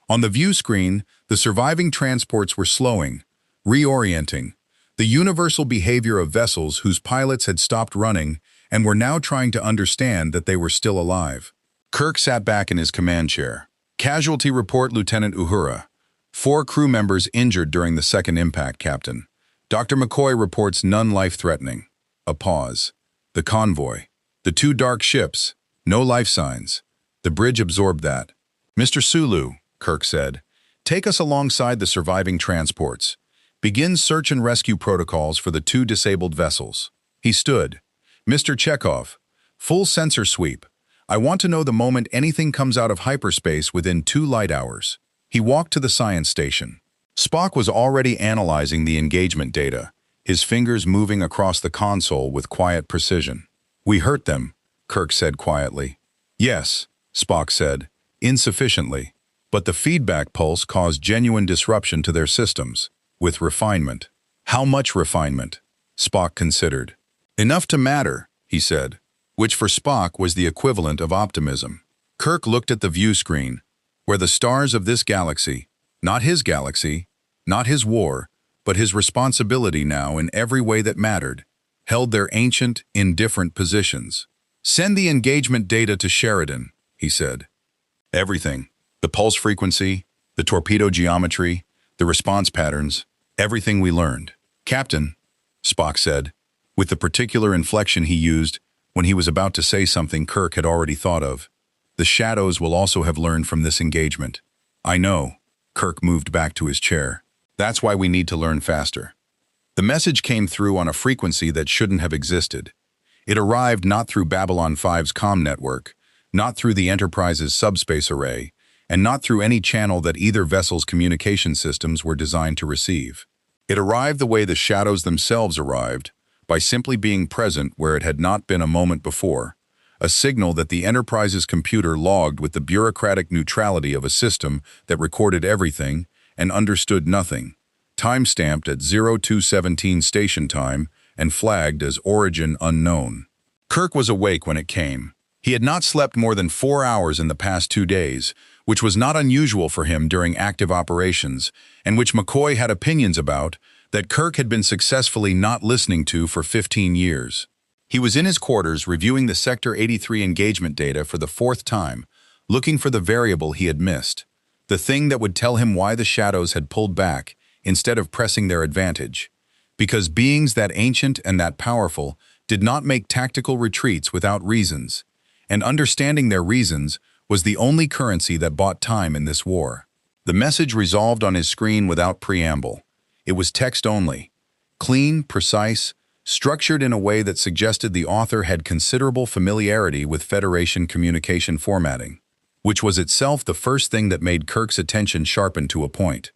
On the view screen, the surviving transports were slowing, reorienting, the universal behavior of vessels whose pilots had stopped running and were now trying to understand that they were still alive. Kirk sat back in his command chair. "Casualty report, Lieutenant Uhura. 4 crew members injured during the second impact, Captain. Dr. McCoy reports none life-threatening." A pause. "The convoy. The 2 dark ships. No life signs." The bridge absorbed that. "Mr. Sulu," Kirk said, "take us alongside the surviving transports. Begin search and rescue protocols for the 2 disabled vessels." He stood. "Mr. Chekhov, full sensor sweep. I want to know the moment anything comes out of hyperspace within 2 light hours." He walked to the science station. Spock was already analyzing the engagement data, his fingers moving across the console with quiet precision. "We hurt them," Kirk said quietly. "Yes," Spock said, "insufficiently. But the feedback pulse caused genuine disruption to their systems, with refinement." "How much refinement?" Spock considered. "Enough to matter," he said, which for Spock was the equivalent of optimism. Kirk looked at the view screen, where the stars of this galaxy, not his galaxy, not his war, but his responsibility now in every way that mattered, held their ancient, indifferent positions. "Send the engagement data to Sheridan," he said. "Everything. The pulse frequency, the torpedo geometry, the response patterns, everything we learned." "Captain," Spock said, with the particular inflection he used when he was about to say something Kirk had already thought of, "the shadows will also have learned from this engagement." "I know." Kirk moved back to his chair. "That's why we need to learn faster." The message came through on a frequency that shouldn't have existed. It arrived not through Babylon 5's comm network, not through the Enterprise's subspace array, and not through any channel that either vessel's communication systems were designed to receive. It arrived the way the shadows themselves arrived, by simply being present where it had not been a moment before, a signal that the Enterprise's computer logged with the bureaucratic neutrality of a system that recorded everything and understood nothing, time-stamped at 0217 station time and flagged as origin unknown. Kirk was awake when it came. He had not slept more than 4 hours in the past 2 days, which was not unusual for him during active operations, and which McCoy had opinions about, that Kirk had been successfully not listening to for 15 years. He was in his quarters reviewing the Sector 83 engagement data for the fourth time, looking for the variable he had missed, the thing that would tell him why the shadows had pulled back instead of pressing their advantage. Because beings that ancient and that powerful did not make tactical retreats without reasons, and understanding their reasons was the only currency that bought time in this war. The message resolved on his screen without preamble. It was text only, clean, precise, structured in a way that suggested the author had considerable familiarity with Federation communication formatting, which was itself the first thing that made Kirk's attention sharpen to a point.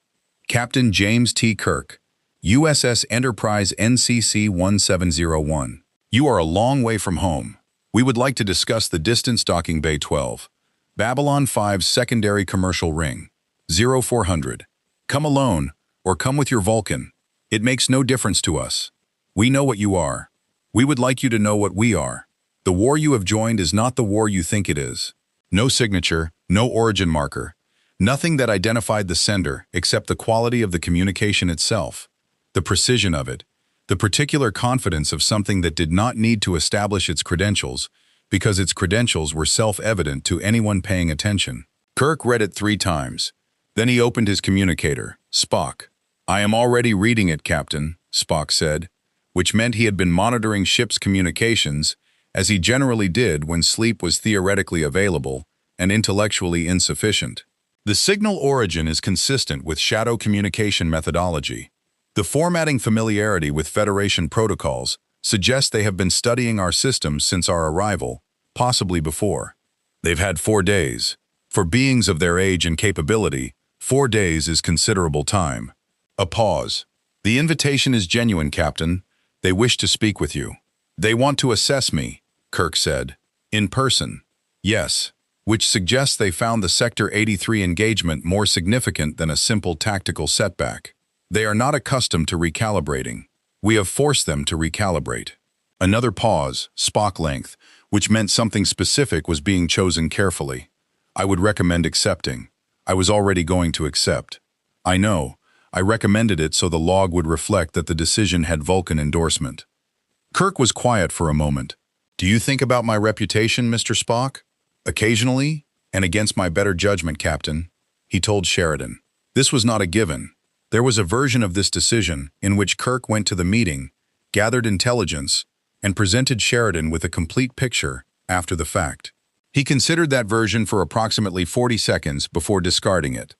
Captain James T. Kirk, USS Enterprise NCC 1701. You are a long way from home. We would like to discuss the distance docking Bay 12, Babylon 5's secondary commercial ring, 0400. Come alone, or come with your Vulcan. It makes no difference to us. We know what you are. We would like you to know what we are. The war you have joined is not the war you think it is. No signature, no origin marker, nothing that identified the sender except the quality of the communication itself, the precision of it, the particular confidence of something that did not need to establish its credentials because its credentials were self-evident to anyone paying attention. Kirk read it 3 times. Then he opened his communicator, Spock. I am already reading it, Captain, Spock said, which meant he had been monitoring ship's communications, as he generally did when sleep was theoretically available and intellectually insufficient. The signal origin is consistent with shadow communication methodology. The formatting familiarity with Federation protocols suggests they have been studying our systems since our arrival, possibly before. They've had 4 days. For beings of their age and capability, 4 days is considerable time. A pause. The invitation is genuine, Captain. They wish to speak with you. They want to assess me, Kirk said. In person. Yes. Which suggests they found the Sector 83 engagement more significant than a simple tactical setback. They are not accustomed to recalibrating. We have forced them to recalibrate. Another pause, Spock length, which meant something specific was being chosen carefully. I would recommend accepting. I was already going to accept. I know. I recommended it so the log would reflect that the decision had Vulcan endorsement. Kirk was quiet for a moment. Do you think about my reputation, Mr. Spock? Occasionally, and against my better judgment, Captain, he told Sheridan. This was not a given. There was a version of this decision in which Kirk went to the meeting, gathered intelligence, and presented Sheridan with a complete picture after the fact. He considered that version for approximately 40 seconds before discarding it,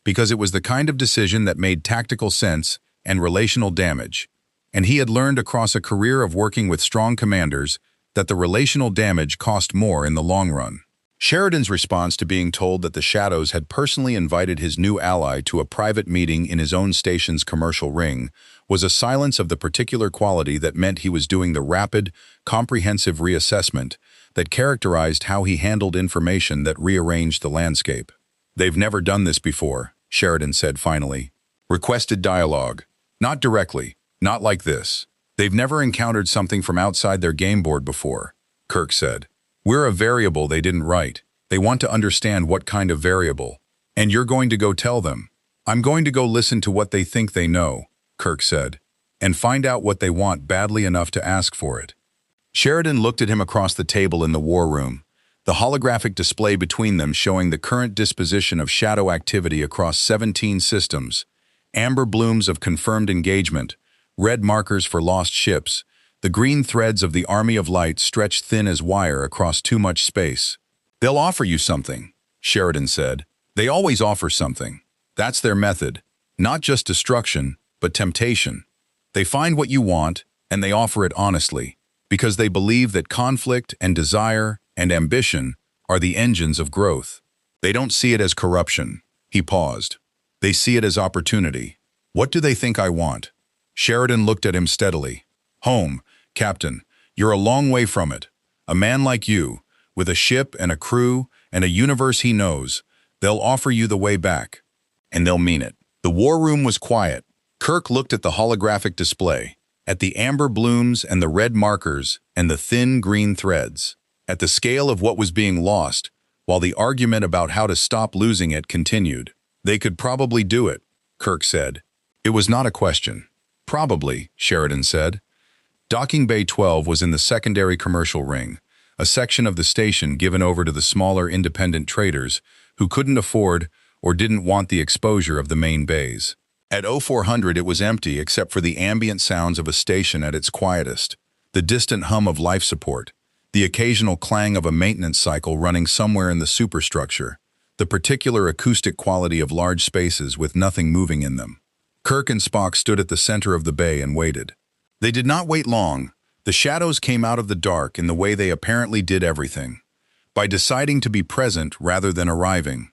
because it was the kind of decision that made tactical sense and relational damage, and he had learned across a career of working with strong commanders that the relational damage cost more in the long run. Sheridan's response to being told that the Shadows had personally invited his new ally to a private meeting in his own station's commercial ring was a silence of the particular quality that meant he was doing the rapid, comprehensive reassessment that characterized how he handled information that rearranged the landscape. They've never done this before, Sheridan said finally. Requested dialogue. Not directly, not like this. They've never encountered something from outside their game board before, Kirk said. We're a variable they didn't write. They want to understand what kind of variable. And you're going to go tell them. I'm going to go listen to what they think they know, Kirk said, and find out what they want badly enough to ask for it. Sheridan looked at him across the table in the war room, the holographic display between them showing the current disposition of shadow activity across 17 systems, amber blooms of confirmed engagement, red markers for lost ships, the green threads of the Army of Light stretched thin as wire across too much space. They'll offer you something, Sheridan said. They always offer something. That's their method. Not just destruction, but temptation. They find what you want, and they offer it honestly, because they believe that conflict and desire and ambition are the engines of growth. They don't see it as corruption. He paused. They see it as opportunity. What do they think I want? Sheridan looked at him steadily. Home, Captain. You're a long way from it. A man like you, with a ship and a crew and a universe he knows, they'll offer you the way back. And they'll mean it. The war room was quiet. Kirk looked at the holographic display, at the amber blooms and the red markers and the thin green threads. At the scale of what was being lost, while the argument about how to stop losing it continued. They could probably do it, Kirk said. It was not a question. Probably, Sheridan said. Docking Bay 12 was in the secondary commercial ring, a section of the station given over to the smaller independent traders who couldn't afford or didn't want the exposure of the main bays. At 0400 it was empty except for the ambient sounds of a station at its quietest, the distant hum of life support, the occasional clang of a maintenance cycle running somewhere in the superstructure, the particular acoustic quality of large spaces with nothing moving in them. Kirk and Spock stood at the center of the bay and waited. They did not wait long. The shadows came out of the dark in the way they apparently did everything, by deciding to be present rather than arriving.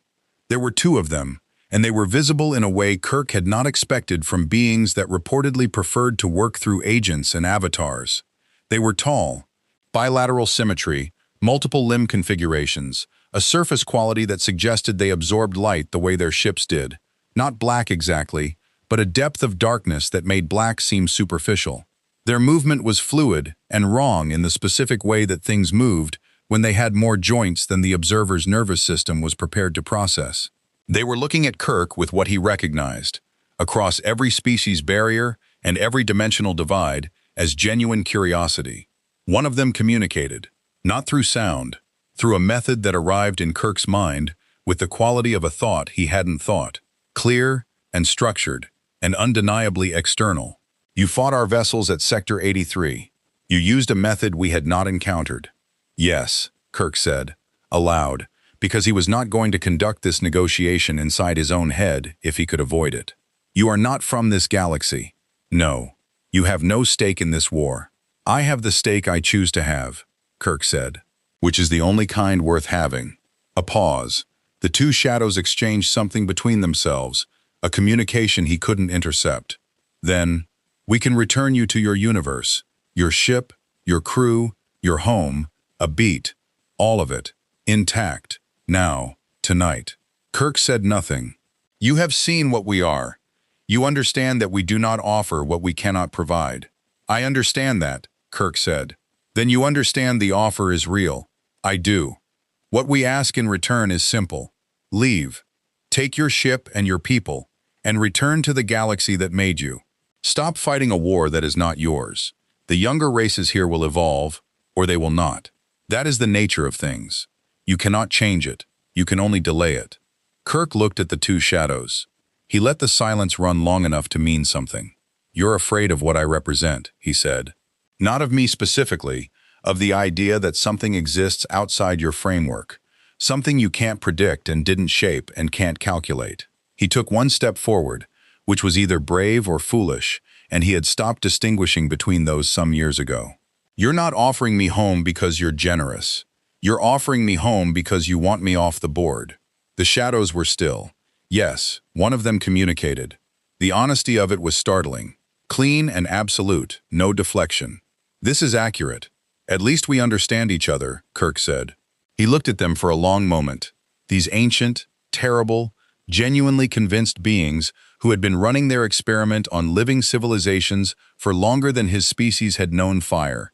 There were two of them, and they were visible in a way Kirk had not expected from beings that reportedly preferred to work through agents and avatars. They were tall, bilateral symmetry, multiple limb configurations, a surface quality that suggested they absorbed light the way their ships did. Not black exactly, but a depth of darkness that made black seem superficial. Their movement was fluid and wrong in the specific way that things moved when they had more joints than the observer's nervous system was prepared to process. They were looking at Kirk with what he recognized, across every species barrier and every dimensional divide, as genuine curiosity. One of them communicated, not through sound, through a method that arrived in Kirk's mind with the quality of a thought he hadn't thought, clear and structured and undeniably external. You fought our vessels at Sector 83. You used a method we had not encountered. Yes, Kirk said, aloud, because he was not going to conduct this negotiation inside his own head if he could avoid it. You are not from this galaxy. No, you have no stake in this war. I have the stake I choose to have, Kirk said, which is the only kind worth having. A pause. The two shadows exchanged something between themselves, a communication he couldn't intercept. Then, we can return you to your universe, your ship, your crew, your home, a beat, all of it, intact, now, tonight. Kirk said nothing. You have seen what we are. You understand that we do not offer what we cannot provide. I understand that, Kirk said. Then you understand the offer is real. I do. What we ask in return is simple. Leave. Take your ship and your people, and return to the galaxy that made you. Stop fighting a war that is not yours. The younger races here will evolve, or they will not. That is the nature of things. You cannot change it. You can only delay it. Kirk looked at the two shadows. He let the silence run long enough to mean something. You're afraid of what I represent, he said. Not of me specifically, of the idea that something exists outside your framework, something you can't predict and didn't shape and can't calculate. He took one step forward, which was either brave or foolish, and he had stopped distinguishing between those some years ago. You're not offering me home because you're generous. You're offering me home because you want me off the board. The shadows were still. Yes, one of them communicated. The honesty of it was startling. Clean and absolute, no deflection. This is accurate. At least we understand each other, Kirk said. He looked at them for a long moment. These ancient, terrible, genuinely convinced beings who had been running their experiment on living civilizations for longer than his species had known fire,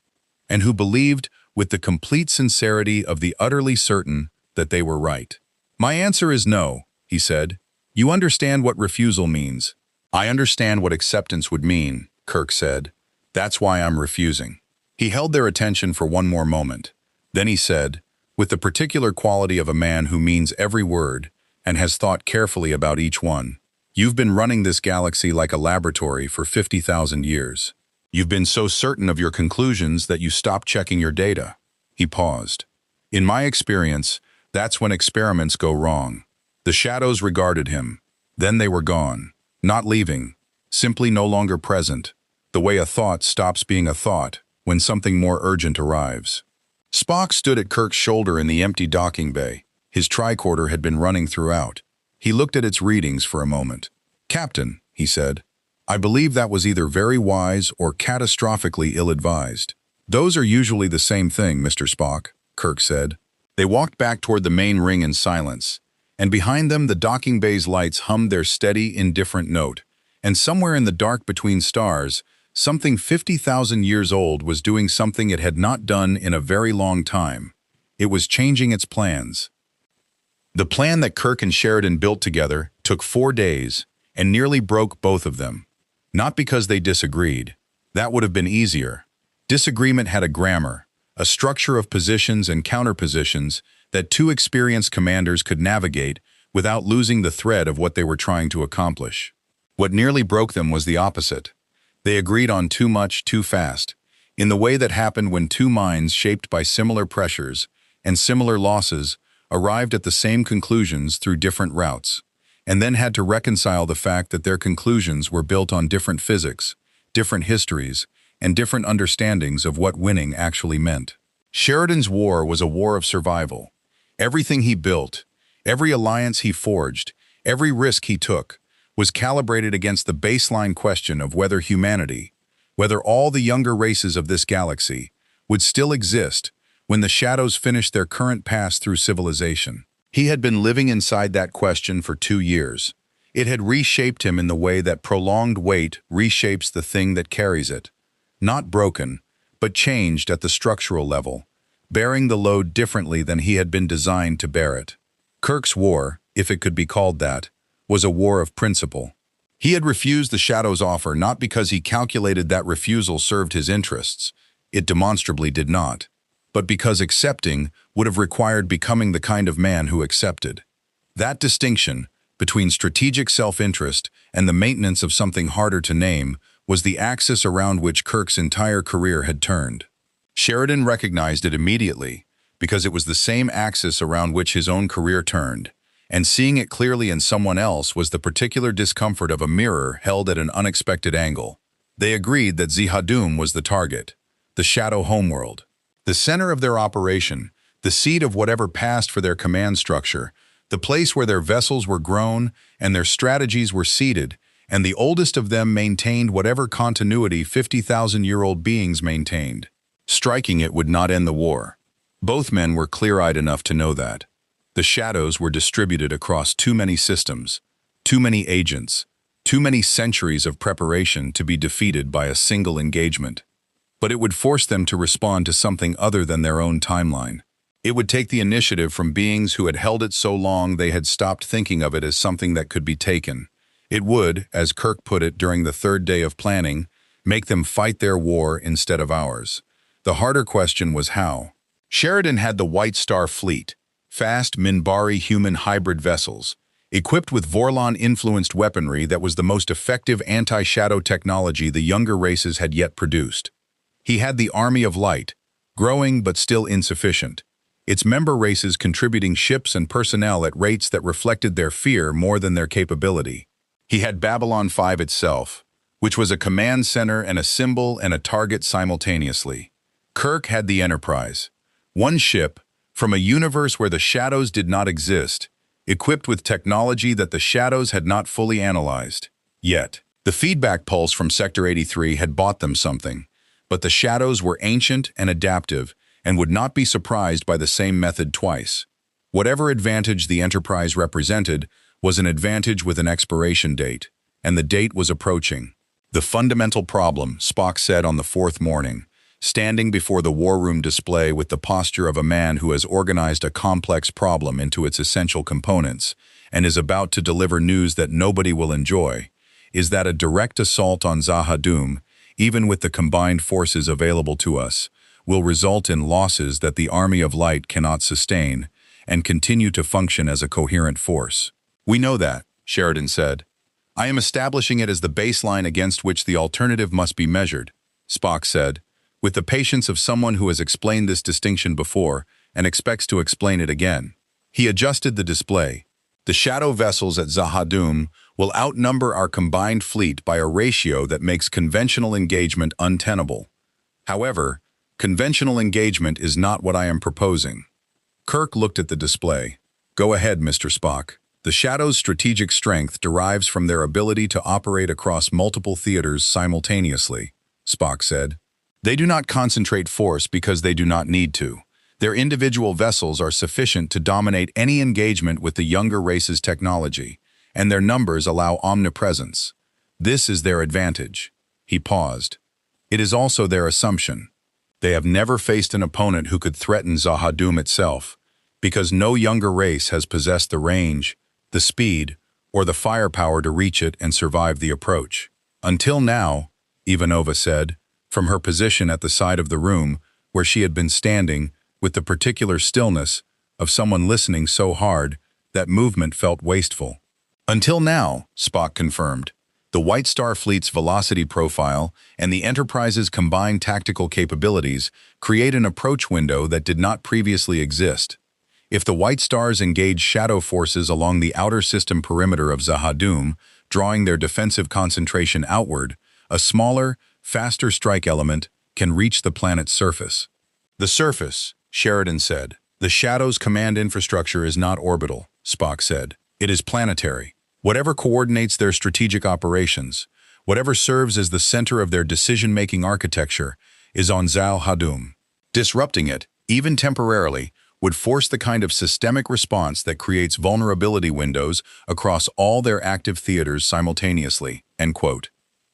and who believed with the complete sincerity of the utterly certain that they were right. My answer is no, he said. You understand what refusal means. I understand what acceptance would mean, Kirk said. That's why I'm refusing. He held their attention for one more moment. Then he said, with the particular quality of a man who means every word and has thought carefully about each one, you've been running this galaxy like a laboratory for 50,000 years. You've been so certain of your conclusions that you stopped checking your data. He paused. In my experience, that's when experiments go wrong. The shadows regarded him. Then they were gone. Not leaving. Simply no longer present. The way a thought stops being a thought when something more urgent arrives. Spock stood at Kirk's shoulder in the empty docking bay. His tricorder had been running throughout. He looked at its readings for a moment. Captain, he said, I believe that was either very wise or catastrophically ill-advised. Those are usually the same thing, Mr. Spock, Kirk said. They walked back toward the main ring in silence, and behind them the docking bay's lights hummed their steady, indifferent note, and somewhere in the dark between stars, something 50,000 years old was doing something it had not done in a very long time. It was changing its plans. The plan that Kirk and Sheridan built together took 4 days and nearly broke both of them. Not because they disagreed. That would have been easier. Disagreement had a grammar, a structure of positions and counterpositions that two experienced commanders could navigate without losing the thread of what they were trying to accomplish. What nearly broke them was the opposite. They agreed on too much, too fast, in the way that happened when two minds shaped by similar pressures and similar losses arrived at the same conclusions through different routes, and then had to reconcile the fact that their conclusions were built on different physics, different histories, and different understandings of what winning actually meant. Sheridan's war was a war of survival. Everything he built, every alliance he forged, every risk he took, was calibrated against the baseline question of whether humanity, whether all the younger races of this galaxy, would still exist when the shadows finished their current pass through civilization. He had been living inside that question for 2 years. It had reshaped him in the way that prolonged weight reshapes the thing that carries it. Not broken, but changed at the structural level, bearing the load differently than he had been designed to bear it. Kirk's war, if it could be called that, was a war of principle. He had refused the Shadow's offer not because he calculated that refusal served his interests. It demonstrably did not. But because accepting would have required becoming the kind of man who accepted. That distinction between strategic self-interest and the maintenance of something harder to name was the axis around which Kirk's entire career had turned. Sheridan recognized it immediately because it was the same axis around which his own career turned, and seeing it clearly in someone else was the particular discomfort of a mirror held at an unexpected angle. They agreed that Z'ha'dum was the target, the shadow homeworld, the center of their operation, the seat of whatever passed for their command structure, the place where their vessels were grown and their strategies were seeded, and the oldest of them maintained whatever continuity 50,000-year-old beings maintained. Striking it would not end the war. Both men were clear-eyed enough to know that. The shadows were distributed across too many systems, too many agents, too many centuries of preparation to be defeated by a single engagement. But it would force them to respond to something other than their own timeline. It would take the initiative from beings who had held it so long they had stopped thinking of it as something that could be taken. It would, as Kirk put it during the 3rd day of planning, make them fight their war instead of ours. The harder question was how. Sheridan had the White Star Fleet, fast Minbari human hybrid vessels, equipped with Vorlon-influenced weaponry that was the most effective anti-shadow technology the younger races had yet produced. He had the Army of Light, growing but still insufficient, its member races contributing ships and personnel at rates that reflected their fear more than their capability. He had Babylon 5 itself, which was a command center and a symbol and a target simultaneously. Kirk had the Enterprise, one ship, from a universe where the shadows did not exist, equipped with technology that the shadows had not fully analyzed. Yet, the feedback pulse from Sector 83 had bought them something, but the shadows were ancient and adaptive and would not be surprised by the same method twice. Whatever advantage the Enterprise represented was an advantage with an expiration date, and the date was approaching. The fundamental problem, Spock said on the 4th morning, standing before the war room display with the posture of a man who has organized a complex problem into its essential components and is about to deliver news that nobody will enjoy, is that a direct assault on Z'ha'dum, even with the combined forces available to us, will result in losses that the Army of Light cannot sustain and continue to function as a coherent force. We know that, Sheridan said. I am establishing it as the baseline against which the alternative must be measured, Spock said, with the patience of someone who has explained this distinction before and expects to explain it again. He adjusted the display. The shadow vessels at Z'ha'dum will outnumber our combined fleet by a ratio that makes conventional engagement untenable. However, conventional engagement is not what I am proposing. Kirk looked at the display. Go ahead, Mr. Spock. The Shadow's strategic strength derives from their ability to operate across multiple theaters simultaneously, Spock said. They do not concentrate force because they do not need to. Their individual vessels are sufficient to dominate any engagement with the younger race's technology, and their numbers allow omnipresence. This is their advantage. He paused. It is also their assumption. They have never faced an opponent who could threaten Z'ha'dum itself. because no younger race has possessed the range, the speed, or the firepower to reach it and survive the approach. Until now, Ivanova said, from her position at the side of the room where she had been standing with the particular stillness of someone listening so hard that movement felt wasteful. Until now, Spock confirmed, the White Star Fleet's velocity profile and the Enterprise's combined tactical capabilities create an approach window that did not previously exist. If the White Stars engage shadow forces along the outer system perimeter of Zahadum, drawing their defensive concentration outward, a smaller, faster strike element can reach the planet's surface. The surface, Sheridan said. The Shadow's command infrastructure is not orbital, Spock said. It is planetary. Whatever coordinates their strategic operations, whatever serves as the center of their decision-making architecture, is on Zahadum. Disrupting it, even temporarily, would force the kind of systemic response that creates vulnerability windows across all their active theaters simultaneously." End quote.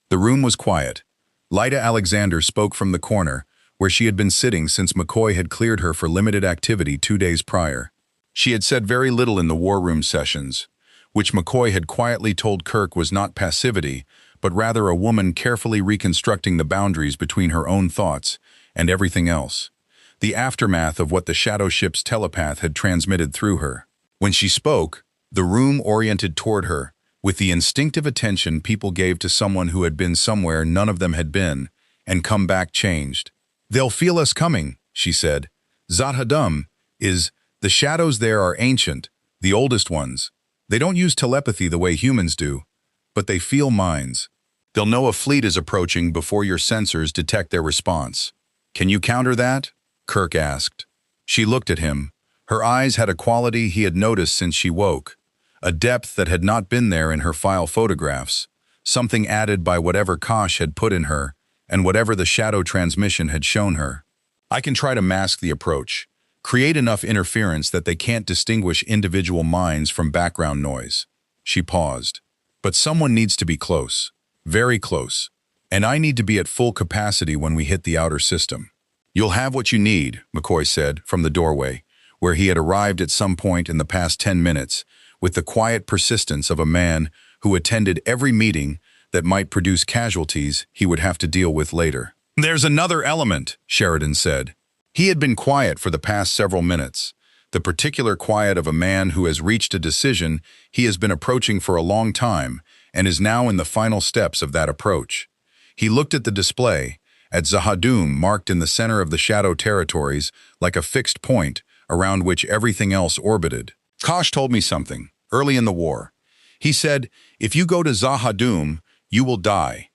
The room was quiet. Lyda Alexander spoke from the corner, where she had been sitting since McCoy had cleared her for limited activity 2 days prior. She had said very little in the war room sessions, which McCoy had quietly told Kirk was not passivity, but rather a woman carefully reconstructing the boundaries between her own thoughts and everything else, the aftermath of what the shadow ship's telepath had transmitted through her. When she spoke, the room oriented toward her, with the instinctive attention people gave to someone who had been somewhere none of them had been, and come back changed. "They'll feel us coming," she said. "Zahadum the shadows there are ancient, the oldest ones. They don't use telepathy the way humans do, but they feel minds. They'll know a fleet is approaching before your sensors detect their response. Can you counter that?" Kirk asked. She looked at him. Her eyes had a quality he had noticed since she woke, a depth that had not been there in her file photographs, something added by whatever Kosh had put in her and whatever the shadow transmission had shown her. "I can try to mask the approach, create enough interference that they can't distinguish individual minds from background noise." She paused. "But someone needs to be close, very close, and I need to be at full capacity when we hit the outer system." "You'll have what you need," McCoy said from the doorway, where he had arrived at some point in the past 10 minutes, with the quiet persistence of a man who attended every meeting that might produce casualties he would have to deal with later. "There's another element," Sheridan said. He had been quiet for the past several minutes, the particular quiet of a man who has reached a decision he has been approaching for a long time and is now in the final steps of that approach. He looked at the display, at Zahadum marked in the center of the shadow territories like a fixed point around which everything else orbited. "Kosh told me something, early in the war. He said, if you go to Zahadum, you will die."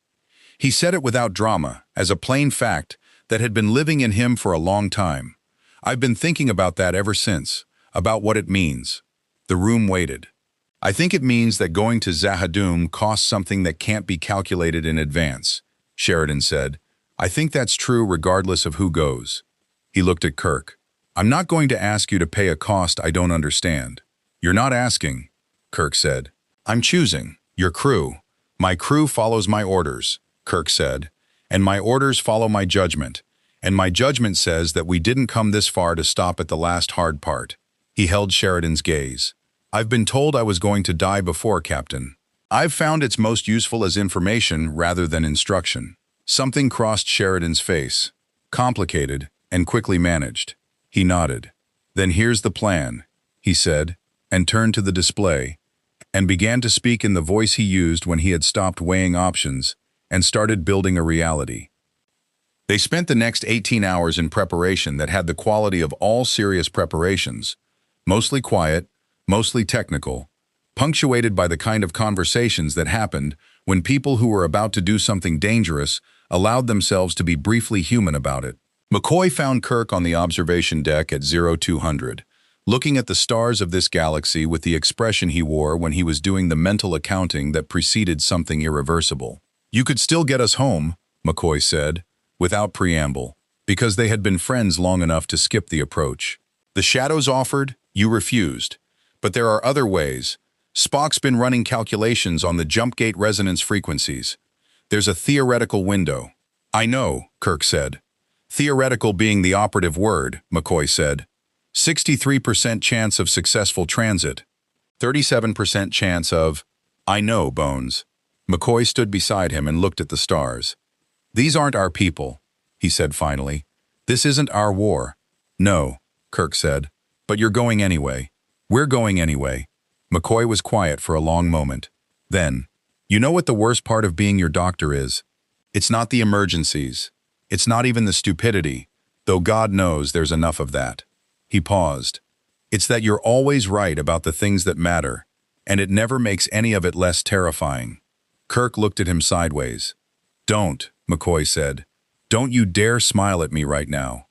He said it without drama, as a plain fact that had been living in him for a long time. I've been thinking about that ever since, about what it means. The room waited. "I think it means that going to Zahadum costs something that can't be calculated in advance," Sheridan said. "I think that's true regardless of who goes." He looked at Kirk. "I'm not going to ask you to pay a cost I don't understand." "You're not asking," Kirk said. "I'm choosing. Your crew. My crew follows my orders," Kirk said. "And my orders follow my judgment. And my judgment says that we didn't come this far to stop at the last hard part." He held Sheridan's gaze. "I've been told I was going to die before, Captain. I've found it's most useful as information rather than instruction." Something crossed Sheridan's face. Complicated and quickly managed. He nodded. "Then here's the plan," he said, and turned to the display, and began to speak in the voice he used when he had stopped weighing options and started building a reality. They spent the next 18 hours in preparation that had the quality of all serious preparations, mostly quiet, mostly technical, punctuated by the kind of conversations that happened when people who were about to do something dangerous allowed themselves to be briefly human about it. McCoy found Kirk on the observation deck at 0200, looking at the stars of this galaxy with the expression he wore when he was doing the mental accounting that preceded something irreversible. "You could still get us home," McCoy said, without preamble, because they had been friends long enough to skip the approach. "The shadows offered, you refused. But there are other ways. Spock's been running calculations on the jump gate resonance frequencies. There's a theoretical window." "I know," Kirk said. "Theoretical being the operative word," McCoy said. 63% chance of successful transit. 37% chance of, I know, Bones. McCoy stood beside him and looked at the stars. These aren't our people, he said finally. This isn't our war. No, Kirk said. But you're going anyway. We're going anyway. McCoy was quiet for a long moment. Then, you know what the worst part of being your doctor is? It's not the emergencies. It's not even the stupidity, though God knows there's enough of that. He paused. It's that you're always right about the things that matter, and it never makes any of it less terrifying. Kirk looked at him sideways. Don't, McCoy said. Don't you dare smile at me right now.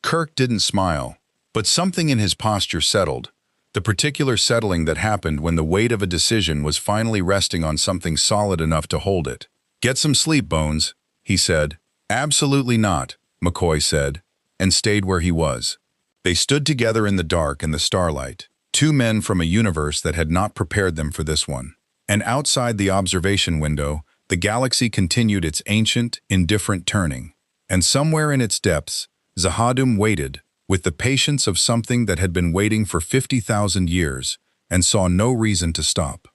Kirk didn't smile, but something in his posture settled, the particular settling that happened when the weight of a decision was finally resting on something solid enough to hold it. Get some sleep, Bones, he said. Absolutely not, McCoy said, and stayed where he was. They stood together in the dark and the starlight, two men from a universe that had not prepared them for this one. And outside the observation window, the galaxy continued its ancient, indifferent turning. And somewhere in its depths, Zahadum waited, with the patience of something that had been waiting for 50,000 years, and saw no reason to stop.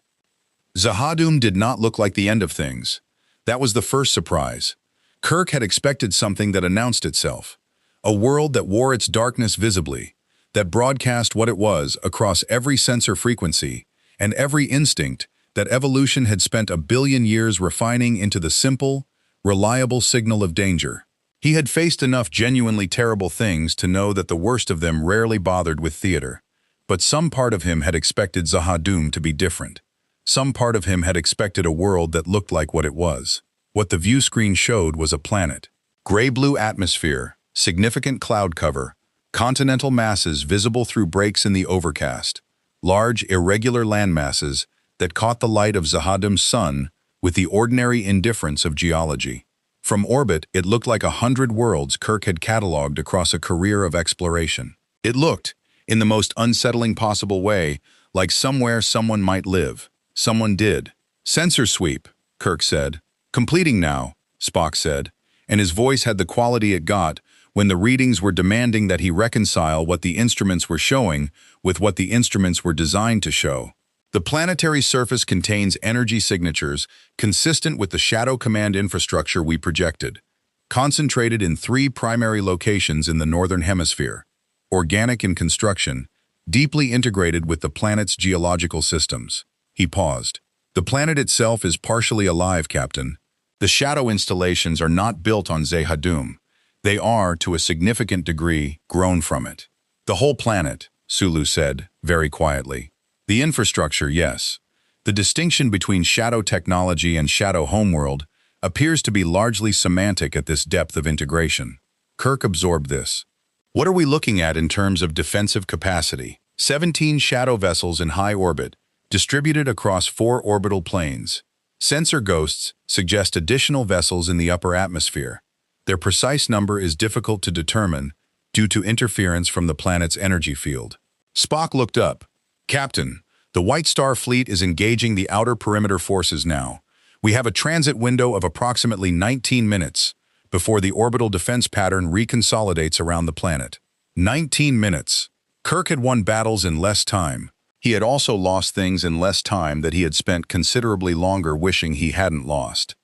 Zahadum did not look like the end of things. That was the first surprise. Kirk had expected something that announced itself. A world that wore its darkness visibly, that broadcast what it was across every sensor frequency and every instinct that evolution had spent 1 billion years refining into the simple, reliable signal of danger. He had faced enough genuinely terrible things to know that the worst of them rarely bothered with theater. But some part of him had expected Zahadum to be different. Some part of him had expected a world that looked like what it was. What the view screen showed was a planet. Gray-blue atmosphere, significant cloud cover, continental masses visible through breaks in the overcast, large, irregular landmasses that caught the light of Zahadum's sun with the ordinary indifference of geology. From orbit, it looked like 100 worlds Kirk had catalogued across a career of exploration. It looked, in the most unsettling possible way, like somewhere someone might live. Someone did. Sensor sweep, Kirk said. Completing now, Spock said, and his voice had the quality it got when the readings were demanding that he reconcile what the instruments were showing with what the instruments were designed to show. The planetary surface contains energy signatures consistent with the Shadow Command infrastructure we projected, concentrated in 3 primary locations in the Northern Hemisphere, organic in construction, deeply integrated with the planet's geological systems. He paused. The planet itself is partially alive, Captain. The shadow installations are not built on Zahadum. They are, to a significant degree, grown from it. The whole planet, Sulu said, very quietly. The infrastructure, yes. The distinction between shadow technology and shadow homeworld appears to be largely semantic at this depth of integration. Kirk absorbed this. What are we looking at in terms of defensive capacity? 17 shadow vessels in high orbit, distributed across 4 orbital planes. Sensor ghosts suggest additional vessels in the upper atmosphere. Their precise number is difficult to determine due to interference from the planet's energy field. Spock looked up. Captain, the White Star Fleet is engaging the outer perimeter forces now. We have a transit window of approximately 19 minutes before the orbital defense pattern reconsolidates around the planet. 19 minutes. Kirk had won battles in less time. He had also lost things in less time that he had spent considerably longer wishing he hadn't lost.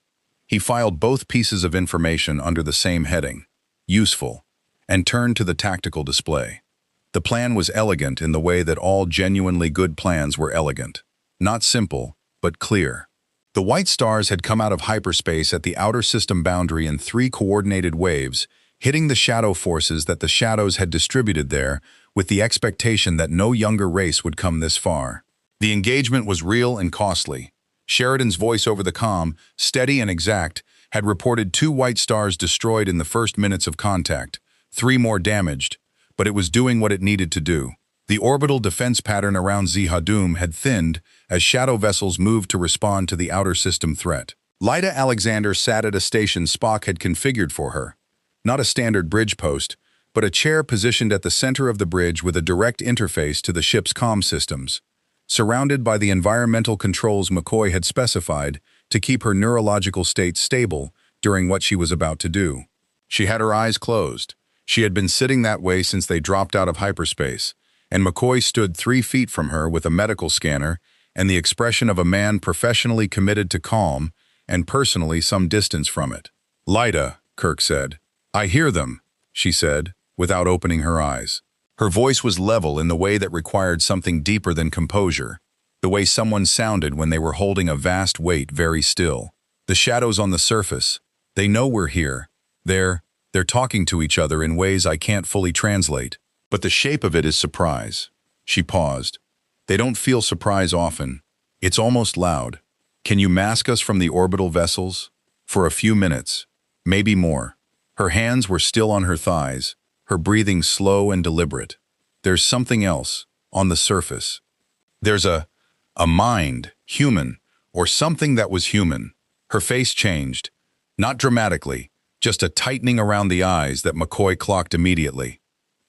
He filed both pieces of information under the same heading, useful, and turned to the tactical display. The plan was elegant in the way that all genuinely good plans were elegant. Not simple, but clear. The white stars had come out of hyperspace at the outer system boundary in 3 coordinated waves, hitting the shadow forces that the shadows had distributed there with the expectation that no younger race would come this far. The engagement was real and costly. Sheridan's voice over the comm, steady and exact, had reported 2 white stars destroyed in the first minutes of contact, 3 more damaged, but it was doing what it needed to do. The orbital defense pattern around Zahadum had thinned as shadow vessels moved to respond to the outer system threat. Lyda Alexander sat at a station Spock had configured for her. Not a standard bridge post, but a chair positioned at the center of the bridge with a direct interface to the ship's comm systems, surrounded by the environmental controls McCoy had specified to keep her neurological state stable during what she was about to do. She had her eyes closed, She had been sitting that way since they dropped out of hyperspace, and McCoy stood 3 feet from her with a medical scanner and the expression of a man professionally committed to calm and personally some distance from it. "Lyta," Kirk said. "I hear them," she said, without opening her eyes. Her voice was level in the way that required something deeper than composure, the way someone sounded when they were holding a vast weight very still. "The shadows on the surface, they know we're here. They're talking to each other in ways I can't fully translate. But the shape of it is surprise." She paused. "They don't feel surprise often. It's almost loud. Can you mask us from the orbital vessels? For a few minutes, maybe more." Her hands were still on her thighs, her breathing slow and deliberate. "There's something else, on the surface. There's a mind, human, or something that was human." Her face changed, not dramatically, just a tightening around the eyes that McCoy clocked immediately.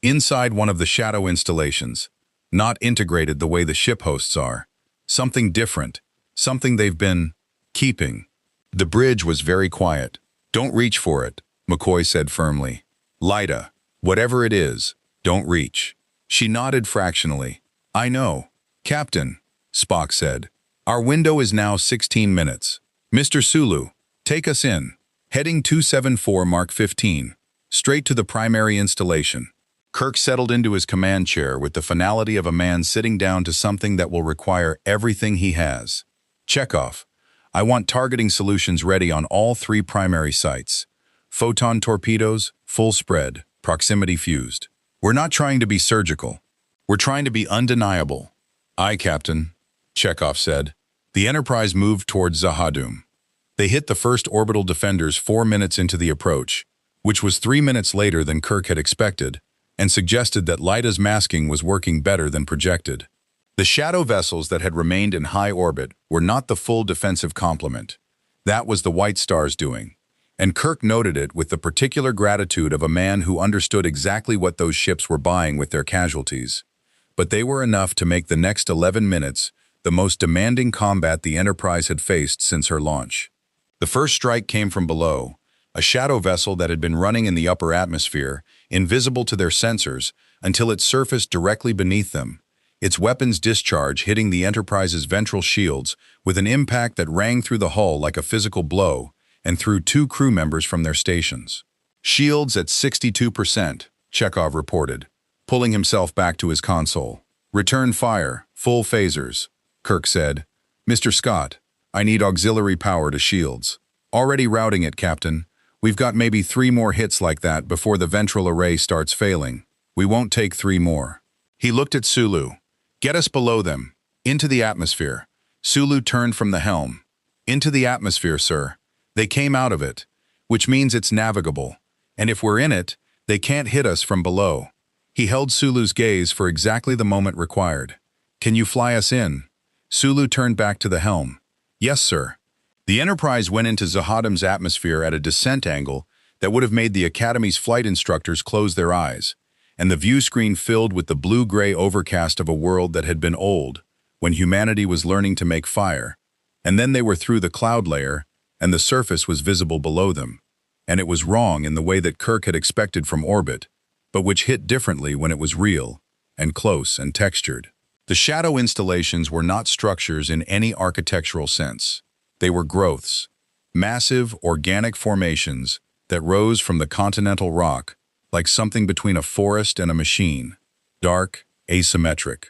Inside one of the shadow installations, not integrated the way the ship hosts are. Something different, something they've been keeping. The bridge was very quiet. "Don't reach for it," McCoy said firmly. "Lyta, whatever it is, don't reach." She nodded fractionally. "I know, Captain," Spock said. "Our window is now 16 minutes. Mr. Sulu, take us in. Heading 274 Mark 15, straight to the primary installation." Kirk settled into his command chair with the finality of a man sitting down to something that will require everything he has. "Chekhov, I want targeting solutions ready on all 3 primary sites. Photon torpedoes, full spread, proximity fused. We're not trying to be surgical. We're trying to be undeniable." "Aye, Captain," Chekhov said. The Enterprise moved towards Zahadum. They hit the first orbital defenders 4 minutes into the approach, which was 3 minutes later than Kirk had expected, and suggested that Lyta's masking was working better than projected. The shadow vessels that had remained in high orbit were not the full defensive complement. That was the White Star's doing, and Kirk noted it with the particular gratitude of a man who understood exactly what those ships were buying with their casualties. But they were enough to make the next 11 minutes the most demanding combat the Enterprise had faced since her launch. The first strike came from below, a shadow vessel that had been running in the upper atmosphere, invisible to their sensors, until it surfaced directly beneath them, its weapons discharge hitting the Enterprise's ventral shields with an impact that rang through the hull like a physical blow and threw 2 crew members from their stations. "Shields at 62%, Chekhov reported, pulling himself back to his console. "Return fire, full phasers," Kirk said. "Mr. Scott, I need auxiliary power to shields." "Already routing it, Captain. We've got maybe 3 more hits like that before the ventral array starts failing. We won't take 3 more." He looked at Sulu. "Get us below them. Into the atmosphere." Sulu turned from the helm. "Into the atmosphere, sir. They came out of it, which means it's navigable. And if we're in it, they can't hit us from below." He held Sulu's gaze for exactly the moment required. "Can you fly us in?" Sulu turned back to the helm. "Yes, sir." The Enterprise went into Zahadum's atmosphere at a descent angle that would have made the Academy's flight instructors close their eyes, and the view screen filled with the blue-gray overcast of a world that had been old, when humanity was learning to make fire, and then they were through the cloud layer, and the surface was visible below them, and it was wrong in the way that Kirk had expected from orbit, but which hit differently when it was real, and close and textured. The shadow installations were not structures in any architectural sense. They were growths, massive organic formations that rose from the continental rock like something between a forest and a machine, dark, asymmetric,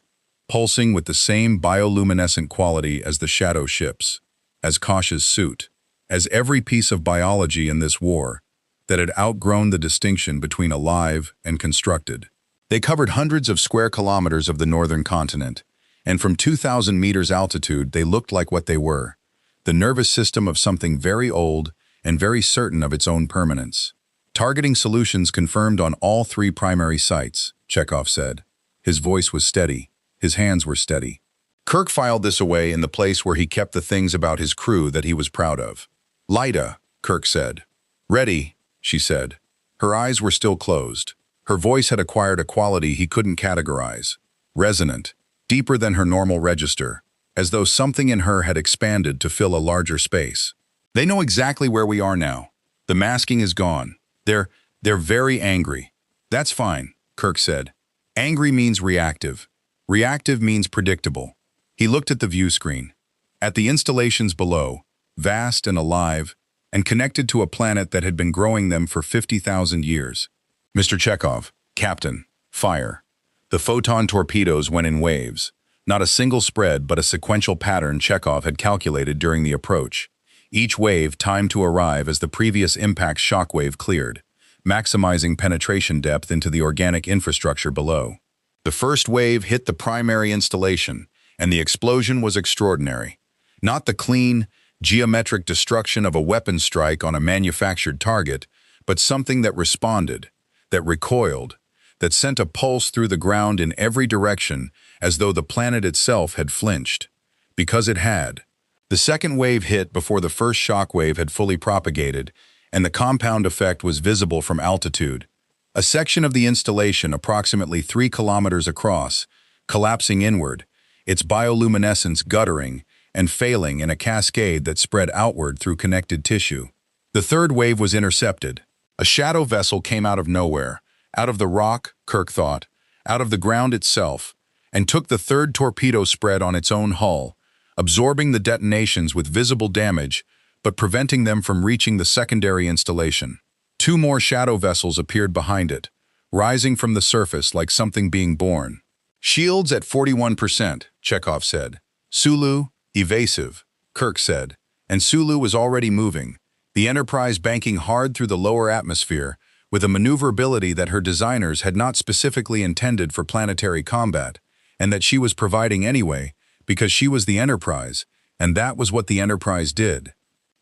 pulsing with the same bioluminescent quality as the shadow ships, as Kosh's suit, as every piece of biology in this war that had outgrown the distinction between alive and constructed. They covered hundreds of square kilometers of the northern continent, and from 2,000 meters altitude they looked like what they were, the nervous system of something very old and very certain of its own permanence. "Targeting solutions confirmed on all 3 primary sites," Chekhov said. His voice was steady. His hands were steady. Kirk filed this away in the place where he kept the things about his crew that he was proud of. "Lyta," Kirk said. "Ready," she said. Her eyes were still closed. Her voice had acquired a quality he couldn't categorize. Resonant, deeper than her normal register, as though something in her had expanded to fill a larger space. "They know exactly where we are now. The masking is gone. They're very angry. That's fine, Kirk said. Angry means reactive. Reactive means predictable. He looked at the view screen. At the installations below, vast and alive, and connected to a planet that had been growing them for 50,000 years. Mr. Chekhov, Captain, fire. The photon torpedoes went in waves. Not a single spread, but a sequential pattern Chekhov had calculated during the approach. Each wave timed to arrive as the previous impact shockwave cleared, maximizing penetration depth into the organic infrastructure below. The first wave hit the primary installation, and the explosion was extraordinary. Not the clean, geometric destruction of a weapon strike on a manufactured target, but something that responded, that recoiled, that sent a pulse through the ground in every direction as though the planet itself had flinched. Because it had. The second wave hit before the first shock wave had fully propagated, and the compound effect was visible from altitude. A section of the installation approximately 3 kilometers across, collapsing inward, its bioluminescence guttering and failing in a cascade that spread outward through connected tissue. The third wave was intercepted. A shadow vessel came out of nowhere, out of the rock, Kirk thought, out of the ground itself, and took the third torpedo spread on its own hull, absorbing the detonations with visible damage, but preventing them from reaching the secondary installation. 2 more shadow vessels appeared behind it, rising from the surface like something being born. Shields at 41%, Chekhov said. Sulu, evasive, Kirk said, and Sulu was already moving, the Enterprise banking hard through the lower atmosphere, with a maneuverability that her designers had not specifically intended for planetary combat, and that she was providing anyway, because she was the Enterprise, and that was what the Enterprise did.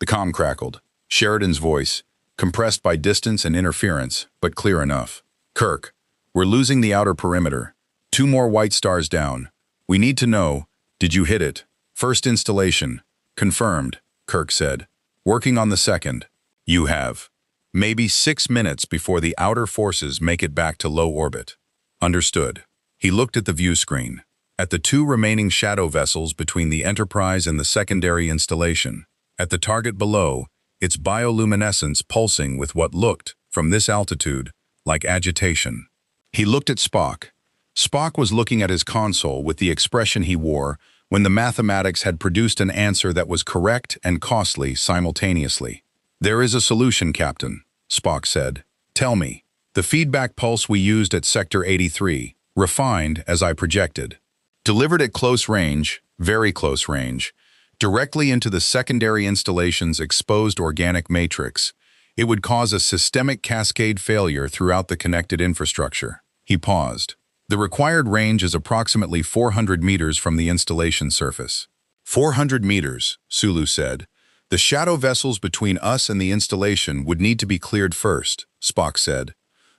The comm crackled. Sheridan's voice, compressed by distance and interference, but clear enough. Kirk, we're losing the outer perimeter. 2 more white stars down. We need to know, did you hit it? First installation. Confirmed, Kirk said. Working on the second. You have. Maybe 6 minutes before the outer forces make it back to low orbit. Understood. He looked at the view screen, at the 2 remaining shadow vessels between the Enterprise and the secondary installation, at the target below, its bioluminescence pulsing with what looked, from this altitude, like agitation. He looked at Spock. Spock was looking at his console with the expression he wore when the mathematics had produced an answer that was correct and costly simultaneously. There is a solution, Captain, Spock said. Tell me. The feedback pulse we used at Sector 83, refined as I projected. Delivered at close range, very close range, directly into the secondary installation's exposed organic matrix, it would cause a systemic cascade failure throughout the connected infrastructure. He paused. The required range is approximately 400 meters from the installation surface. 400 meters, Sulu said. The shadow vessels between us and the installation would need to be cleared first, Spock said.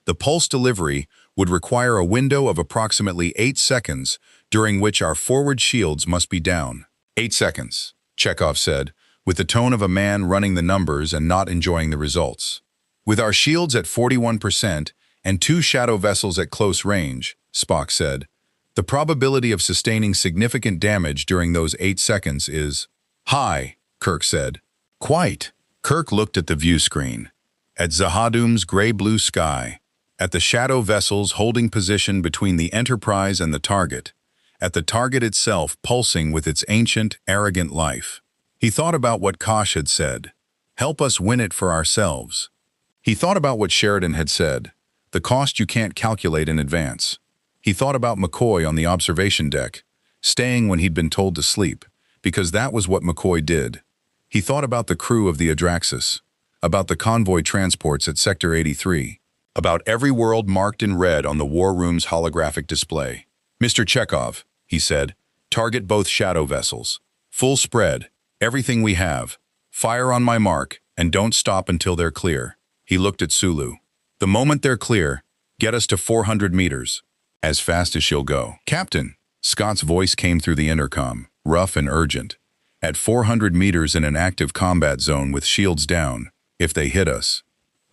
The pulse delivery would require a window of approximately 8 seconds, during which our forward shields must be down. 8 seconds, Chekhov said, with the tone of a man running the numbers and not enjoying the results. With our shields at 41% and 2 shadow vessels at close range, Spock said, the probability of sustaining significant damage during those 8 seconds is high, Kirk said. Quite. Kirk looked at the view screen, at Zahadum's gray-blue sky, at the shadow vessels holding position between the Enterprise and the target, at the target itself pulsing with its ancient, arrogant life. He thought about what Kosh had said, help us win it for ourselves. He thought about what Sheridan had said, the cost you can't calculate in advance. He thought about McCoy on the observation deck, staying when he'd been told to sleep, because that was what McCoy did. He thought about the crew of the Adraxis, about the convoy transports at Sector 83, about every world marked in red on the war room's holographic display. Mr. Chekhov, he said, target both shadow vessels. Full spread, everything we have. Fire on my mark, and don't stop until they're clear. He looked at Sulu. The moment they're clear, get us to 400 meters. As fast as she'll go. Captain, Scott's voice came through the intercom, rough and urgent. At 400 meters in an active combat zone with shields down, if they hit us,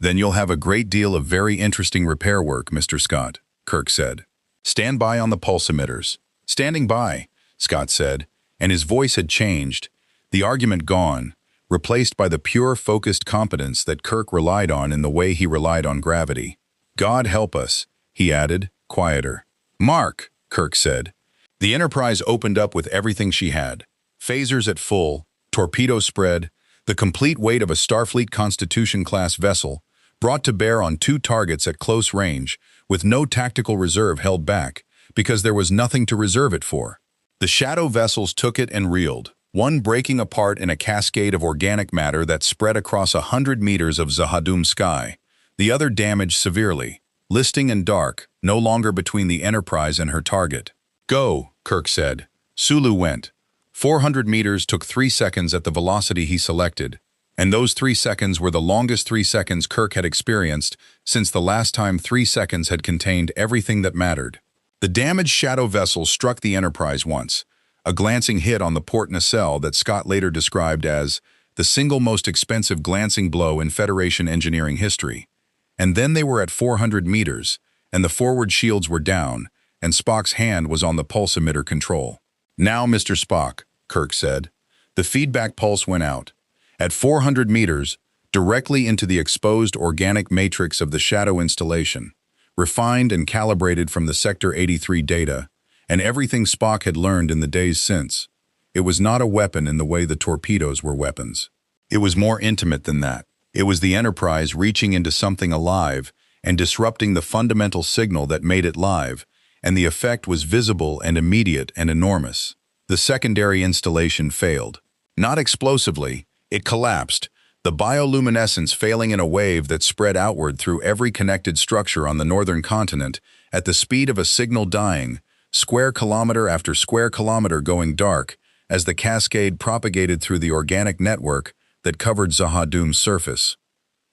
then you'll have a great deal of very interesting repair work, Mr. Scott, Kirk said. Stand by on the pulse emitters. Standing by, Scott said, and his voice had changed, the argument gone, replaced by the pure focused competence that Kirk relied on in the way he relied on gravity. God help us, he added, quieter. Mark, Kirk said. The Enterprise opened up with everything she had. Phasers at full, torpedo spread, the complete weight of a Starfleet Constitution-class vessel, brought to bear on 2 targets at close range, with no tactical reserve held back, because there was nothing to reserve it for. The shadow vessels took it and reeled, one breaking apart in a cascade of organic matter that spread across 100 meters of Zahadum sky, the other damaged severely, listing and dark, no longer between the Enterprise and her target. Go, Kirk said. Sulu went. 400 meters took 3 seconds at the velocity he selected, and those 3 seconds were the longest 3 seconds Kirk had experienced since the last time 3 seconds had contained everything that mattered. The damaged shadow vessel struck the Enterprise once, a glancing hit on the port nacelle that Scott later described as the single most expensive glancing blow in Federation engineering history. And then they were at 400 meters, and the forward shields were down, and Spock's hand was on the pulse emitter control. Now, Mr. Spock, Kirk said. The feedback pulse went out. At 400 meters, directly into the exposed organic matrix of the shadow installation, refined and calibrated from the Sector 83 data, and everything Spock had learned in the days since. It was not a weapon in the way the torpedoes were weapons. It was more intimate than that. It was the Enterprise reaching into something alive and disrupting the fundamental signal that made it live, and the effect was visible and immediate and enormous. The secondary installation failed. Not explosively, it collapsed, the bioluminescence failing in a wave that spread outward through every connected structure on the northern continent at the speed of a signal dying, square kilometer after square kilometer going dark, as the cascade propagated through the organic network that covered Zahadum's surface.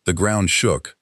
The ground shook.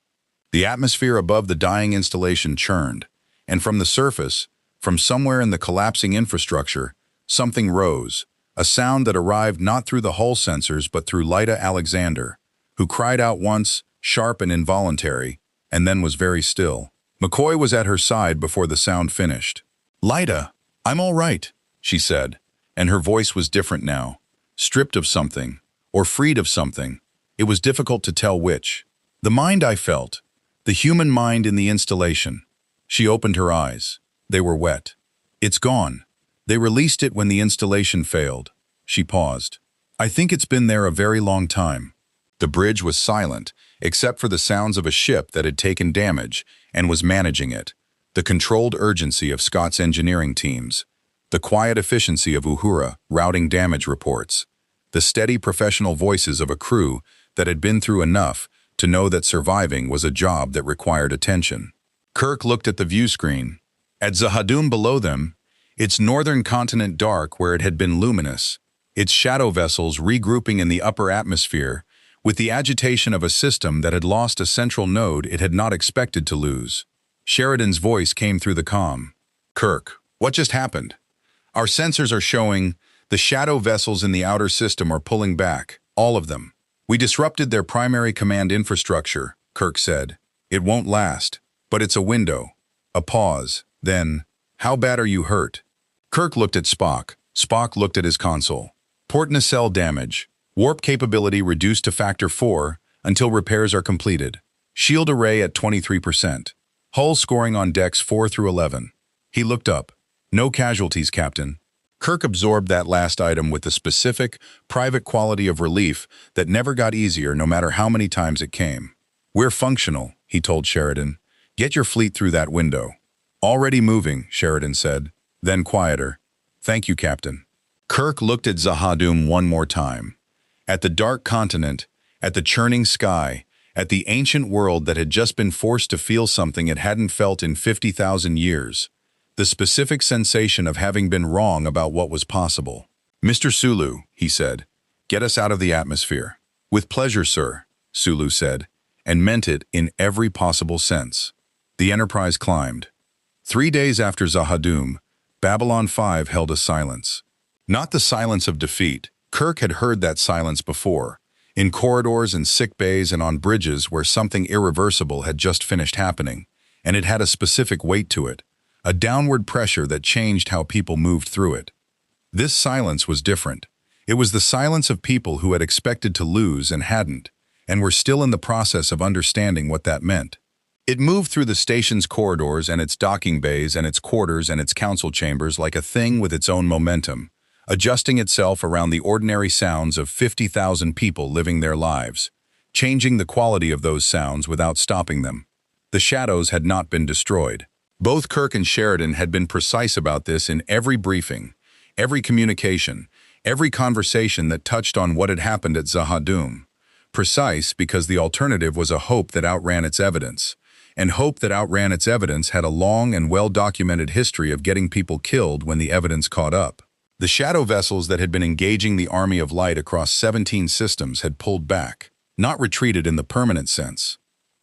The atmosphere above the dying installation churned, and from the surface, from somewhere in the collapsing infrastructure, something rose, a sound that arrived not through the hull sensors but through Lyta Alexander, who cried out once, sharp and involuntary, and then was very still. McCoy was at her side before the sound finished. "Lyta, I'm all right," she said, and her voice was different now, stripped of something, or freed of something. It was difficult to tell which. The mind I felt, the human mind in the installation. She opened her eyes. They were wet. "It's gone. They released it when the installation failed." She paused. "I think it's been there a very long time." The bridge was silent, except for the sounds of a ship that had taken damage and was managing it, the controlled urgency of Scott's engineering teams, the quiet efficiency of Uhura routing damage reports, the steady professional voices of a crew that had been through enough to know that surviving was a job that required attention. Kirk looked at the view screen. At Zahadum below them, its northern continent dark where it had been luminous, its shadow vessels regrouping in the upper atmosphere with the agitation of a system that had lost a central node it had not expected to lose. Sheridan's voice came through the comm. "Kirk, what just happened? Our sensors are showing the shadow vessels in the outer system are pulling back, all of them. We disrupted their primary command infrastructure," Kirk said. "It won't last, but it's a window." A pause, then, "How bad are you hurt?" Kirk looked at Spock. Spock looked at his console. "Port nacelle damage. Warp capability reduced to factor 4 until repairs are completed. Shield array at 23%. Hull scoring on decks 4 through 11. He looked up. "No casualties, Captain." Kirk absorbed that last item with the specific, private quality of relief that never got easier no matter how many times it came. "We're functional," he told Sheridan. "Get your fleet through that window." "Already moving," Sheridan said. Then quieter. "Thank you, Captain." Kirk looked at Zahadum one more time. At the dark continent, at the churning sky, at the ancient world that had just been forced to feel something it hadn't felt in 50,000 years. The specific sensation of having been wrong about what was possible. "Mr. Sulu," he said, "get us out of the atmosphere." "With pleasure, sir," Sulu said, and meant it in every possible sense. The Enterprise climbed. 3 days after Zahadum, Babylon 5 held a silence. Not the silence of defeat. Kirk had heard that silence before, in corridors and sick bays and on bridges where something irreversible had just finished happening, and it had a specific weight to it, a downward pressure that changed how people moved through it. This silence was different. It was the silence of people who had expected to lose and hadn't, and were still in the process of understanding what that meant. It moved through the station's corridors and its docking bays and its quarters and its council chambers like a thing with its own momentum, adjusting itself around the ordinary sounds of 50,000 people living their lives, changing the quality of those sounds without stopping them. The shadows had not been destroyed. Both Kirk and Sheridan had been precise about this in every briefing, every communication, every conversation that touched on what had happened at Zahadum. Precise because the alternative was a hope that outran its evidence, and hope that outran its evidence had a long and well-documented history of getting people killed when the evidence caught up. The shadow vessels that had been engaging the Army of Light across 17 systems had pulled back, not retreated in the permanent sense.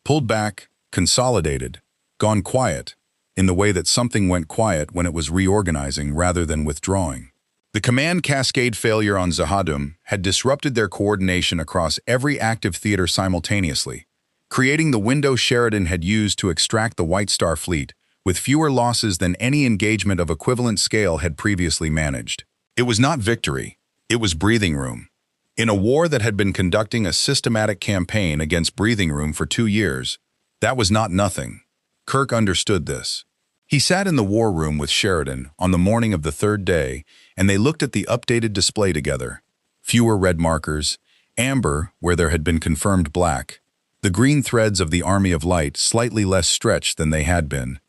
Pulled back, consolidated, gone quiet, in the way that something went quiet when it was reorganizing rather than withdrawing. The command cascade failure on Zahadum had disrupted their coordination across every active theater simultaneously, creating the window Sheridan had used to extract the White Star Fleet, with fewer losses than any engagement of equivalent scale had previously managed. It was not victory, it was breathing room. In a war that had been conducting a systematic campaign against breathing room for 2 years, that was not nothing. Kirk understood this. He sat in the war room with Sheridan on the morning of the third day, and they looked at the updated display together. Fewer red markers, amber where there had been confirmed black, the green threads of the Army of Light slightly less stretched than they had been.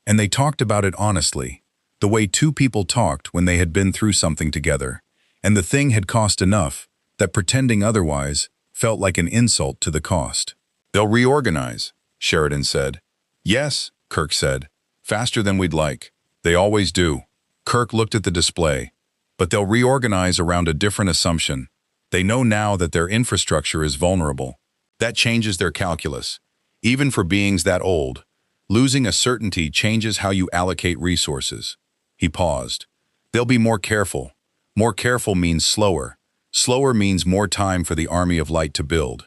And they talked about it honestly, the way two people talked when they had been through something together, and the thing had cost enough that pretending otherwise felt like an insult to the cost. "They'll reorganize," Sheridan said. "Yes," Kirk said. "Faster than we'd like. They always do." Kirk looked at the display. "But they'll reorganize around a different assumption. They know now that their infrastructure is vulnerable. That changes their calculus. Even for beings that old, losing a certainty changes how you allocate resources." He paused. "They'll be more careful. More careful means slower. Slower means more time for the Army of Light to build."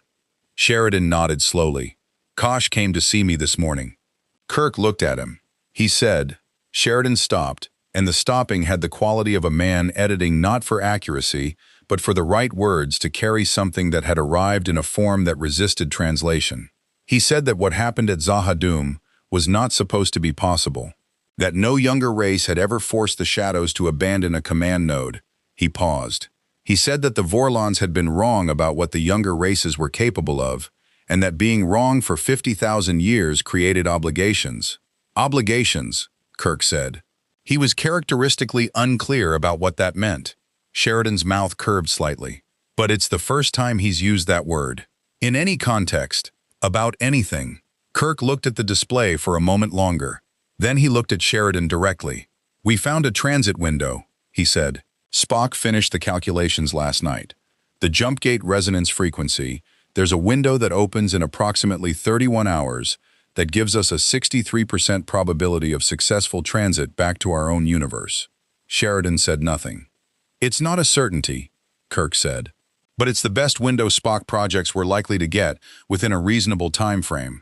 Sheridan nodded slowly. "Kosh came to see me this morning." Kirk looked at him. He said. Sheridan stopped, and the stopping had the quality of a man editing not for accuracy, but for the right words to carry something that had arrived in a form that resisted translation. He said that what happened at Zahadum was not supposed to be possible, that no younger race had ever forced the shadows to abandon a command node. He paused. He said that the Vorlons had been wrong about what the younger races were capable of, and that being wrong for 50,000 years created obligations. Obligations, Kirk said. He was characteristically unclear about what that meant. Sheridan's mouth curved slightly. But it's the first time he's used that word. In any context, about anything. Kirk looked at the display for a moment longer. Then he looked at Sheridan directly. "We found a transit window," he said. "Spock finished the calculations last night. The jump gate resonance frequency, there's a window that opens in approximately 31 hours that gives us a 63% probability of successful transit back to our own universe." Sheridan said nothing. "It's not a certainty," Kirk said. "But it's the best window Spock projects we're likely to get within a reasonable time frame.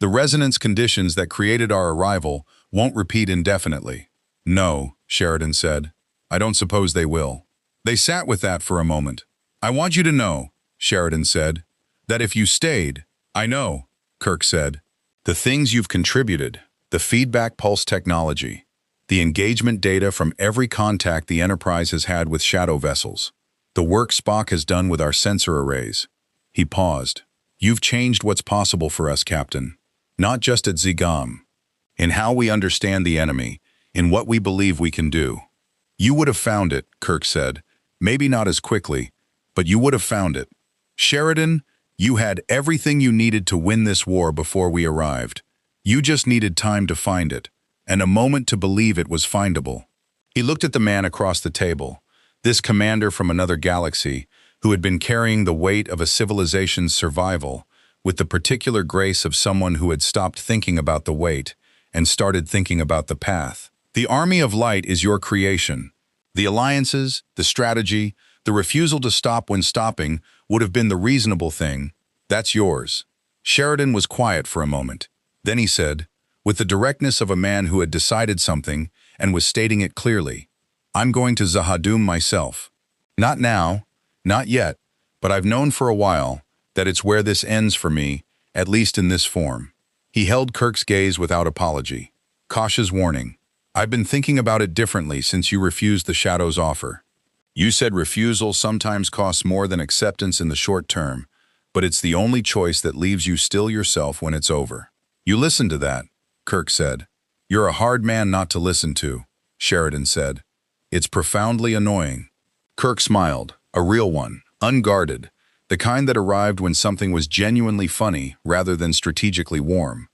The resonance conditions that created our arrival won't repeat indefinitely." "No," Sheridan said. "I don't suppose they will." They sat with that for a moment. "I want you to know," Sheridan said, "that if you stayed—" "I know," Kirk said. "The things you've contributed, the feedback pulse technology, the engagement data from every contact the Enterprise has had with shadow vessels, the work Spock has done with our sensor arrays." He paused. "You've changed what's possible for us, Captain. Not just at Zigam. In how we understand the enemy, in what we believe we can do. You would have found it," Kirk said. "Maybe not as quickly, but you would have found it. Sheridan, you had everything you needed to win this war before we arrived. You just needed time to find it, and a moment to believe it was findable." He looked at the man across the table, this commander from another galaxy, who had been carrying the weight of a civilization's survival, with the particular grace of someone who had stopped thinking about the weight and started thinking about the path. "The Army of Light is your creation. The alliances, the strategy, the refusal to stop when stopping would have been the reasonable thing. That's yours." Sheridan was quiet for a moment. Then he said, with the directness of a man who had decided something and was stating it clearly, "I'm going to Zahadum myself. Not now, not yet, but I've known for a while that it's where this ends for me, at least in this form. He held Kirk's gaze without apology. Cautious warning. I've been thinking about it differently since you refused the Shadow's offer. You said refusal sometimes costs more than acceptance in the short term, but it's the only choice that leaves you still yourself when it's over. You listened to that, Kirk said. You're a hard man not to listen to, Sheridan said. It's profoundly annoying. Kirk smiled, a real one, unguarded, the kind that arrived when something was genuinely funny rather than strategically warm.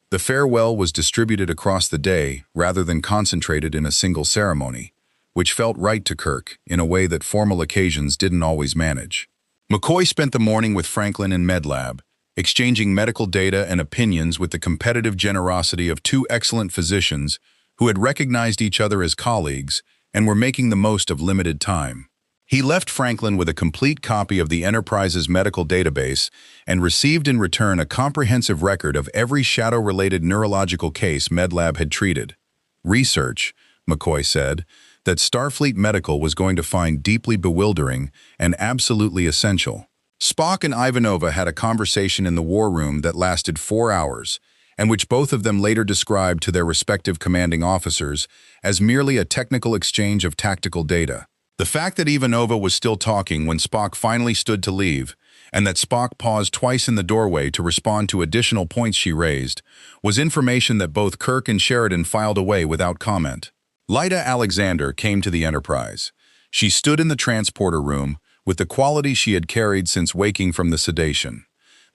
The farewell was distributed across the day rather than concentrated in a single ceremony, which felt right to Kirk in a way that formal occasions didn't always manage. McCoy spent the morning with Franklin in MedLab, exchanging medical data and opinions with the competitive generosity of two excellent physicians who had recognized each other as colleagues and were making the most of limited time. He left Franklin with a complete copy of the Enterprise's medical database and received in return a comprehensive record of every shadow-related neurological case MedLab had treated. Research, McCoy said, that Starfleet Medical was going to find deeply bewildering and absolutely essential. Spock and Ivanova had a conversation in the war room that lasted 4 hours, and which both of them later described to their respective commanding officers as merely a technical exchange of tactical data. The fact that Ivanova was still talking when Spock finally stood to leave, and that Spock paused twice in the doorway to respond to additional points she raised, was information that both Kirk and Sheridan filed away without comment. Lyta Alexander came to the Enterprise. She stood in the transporter room with the quality she had carried since waking from the sedation.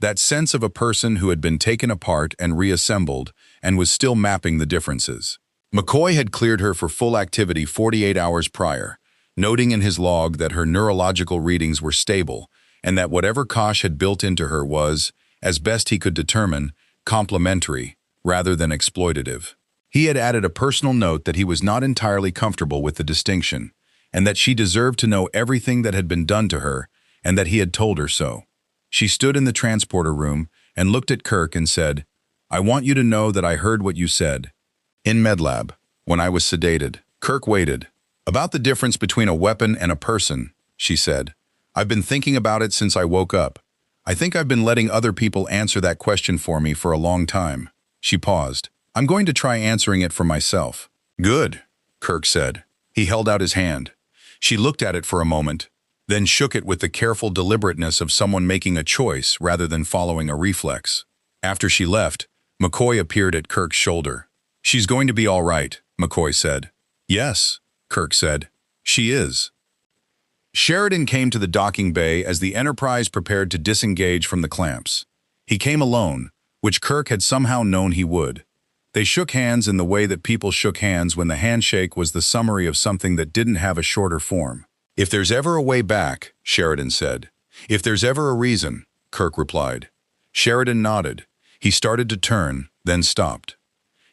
That sense of a person who had been taken apart and reassembled and was still mapping the differences. McCoy had cleared her for full activity 48 hours prior, noting in his log that her neurological readings were stable and that whatever Kosh had built into her was, as best he could determine, complementary rather than exploitative. He had added a personal note that he was not entirely comfortable with the distinction, and that she deserved to know everything that had been done to her, and that he had told her so. She stood in the transporter room and looked at Kirk and said, I want you to know that I heard what you said. In MedLab, when I was sedated. Kirk waited. About the difference between a weapon and a person, she said. I've been thinking about it since I woke up. I think I've been letting other people answer that question for me for a long time. She paused. I'm going to try answering it for myself. Good, Kirk said. He held out his hand. She looked at it for a moment, then shook it with the careful deliberateness of someone making a choice rather than following a reflex. After she left, McCoy appeared at Kirk's shoulder. She's going to be all right, McCoy said. Yes, Kirk said. She is. Sheridan came to the docking bay as the Enterprise prepared to disengage from the clamps. He came alone, which Kirk had somehow known he would. They shook hands in the way that people shook hands when the handshake was the summary of something that didn't have a shorter form. If there's ever a way back, Sheridan said. If there's ever a reason, Kirk replied. Sheridan nodded. He started to turn, then stopped.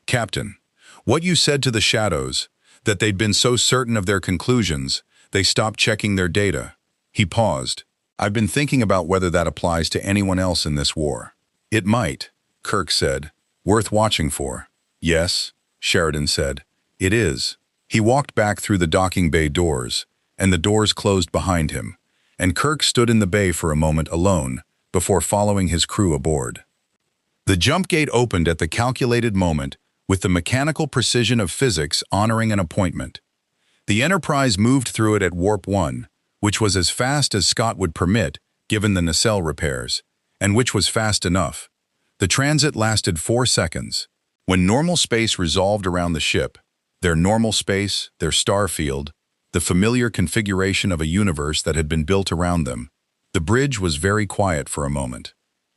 Captain, what you said to the Shadows, that they'd been so certain of their conclusions, they stopped checking their data. He paused. I've been thinking about whether that applies to anyone else in this war. It might, Kirk said. Worth watching for. Yes, Sheridan said. It is. He walked back through the docking bay doors, and the doors closed behind him, and Kirk stood in the bay for a moment alone before following his crew aboard. The jump gate opened at the calculated moment with the mechanical precision of physics honoring an appointment. The Enterprise moved through it at warp 1, which was as fast as Scott would permit given the nacelle repairs, and which was fast enough. The transit lasted 4 seconds. When normal space resolved around the ship, their normal space, their star field, the familiar configuration of a universe that had been built around them, the bridge was very quiet for a moment.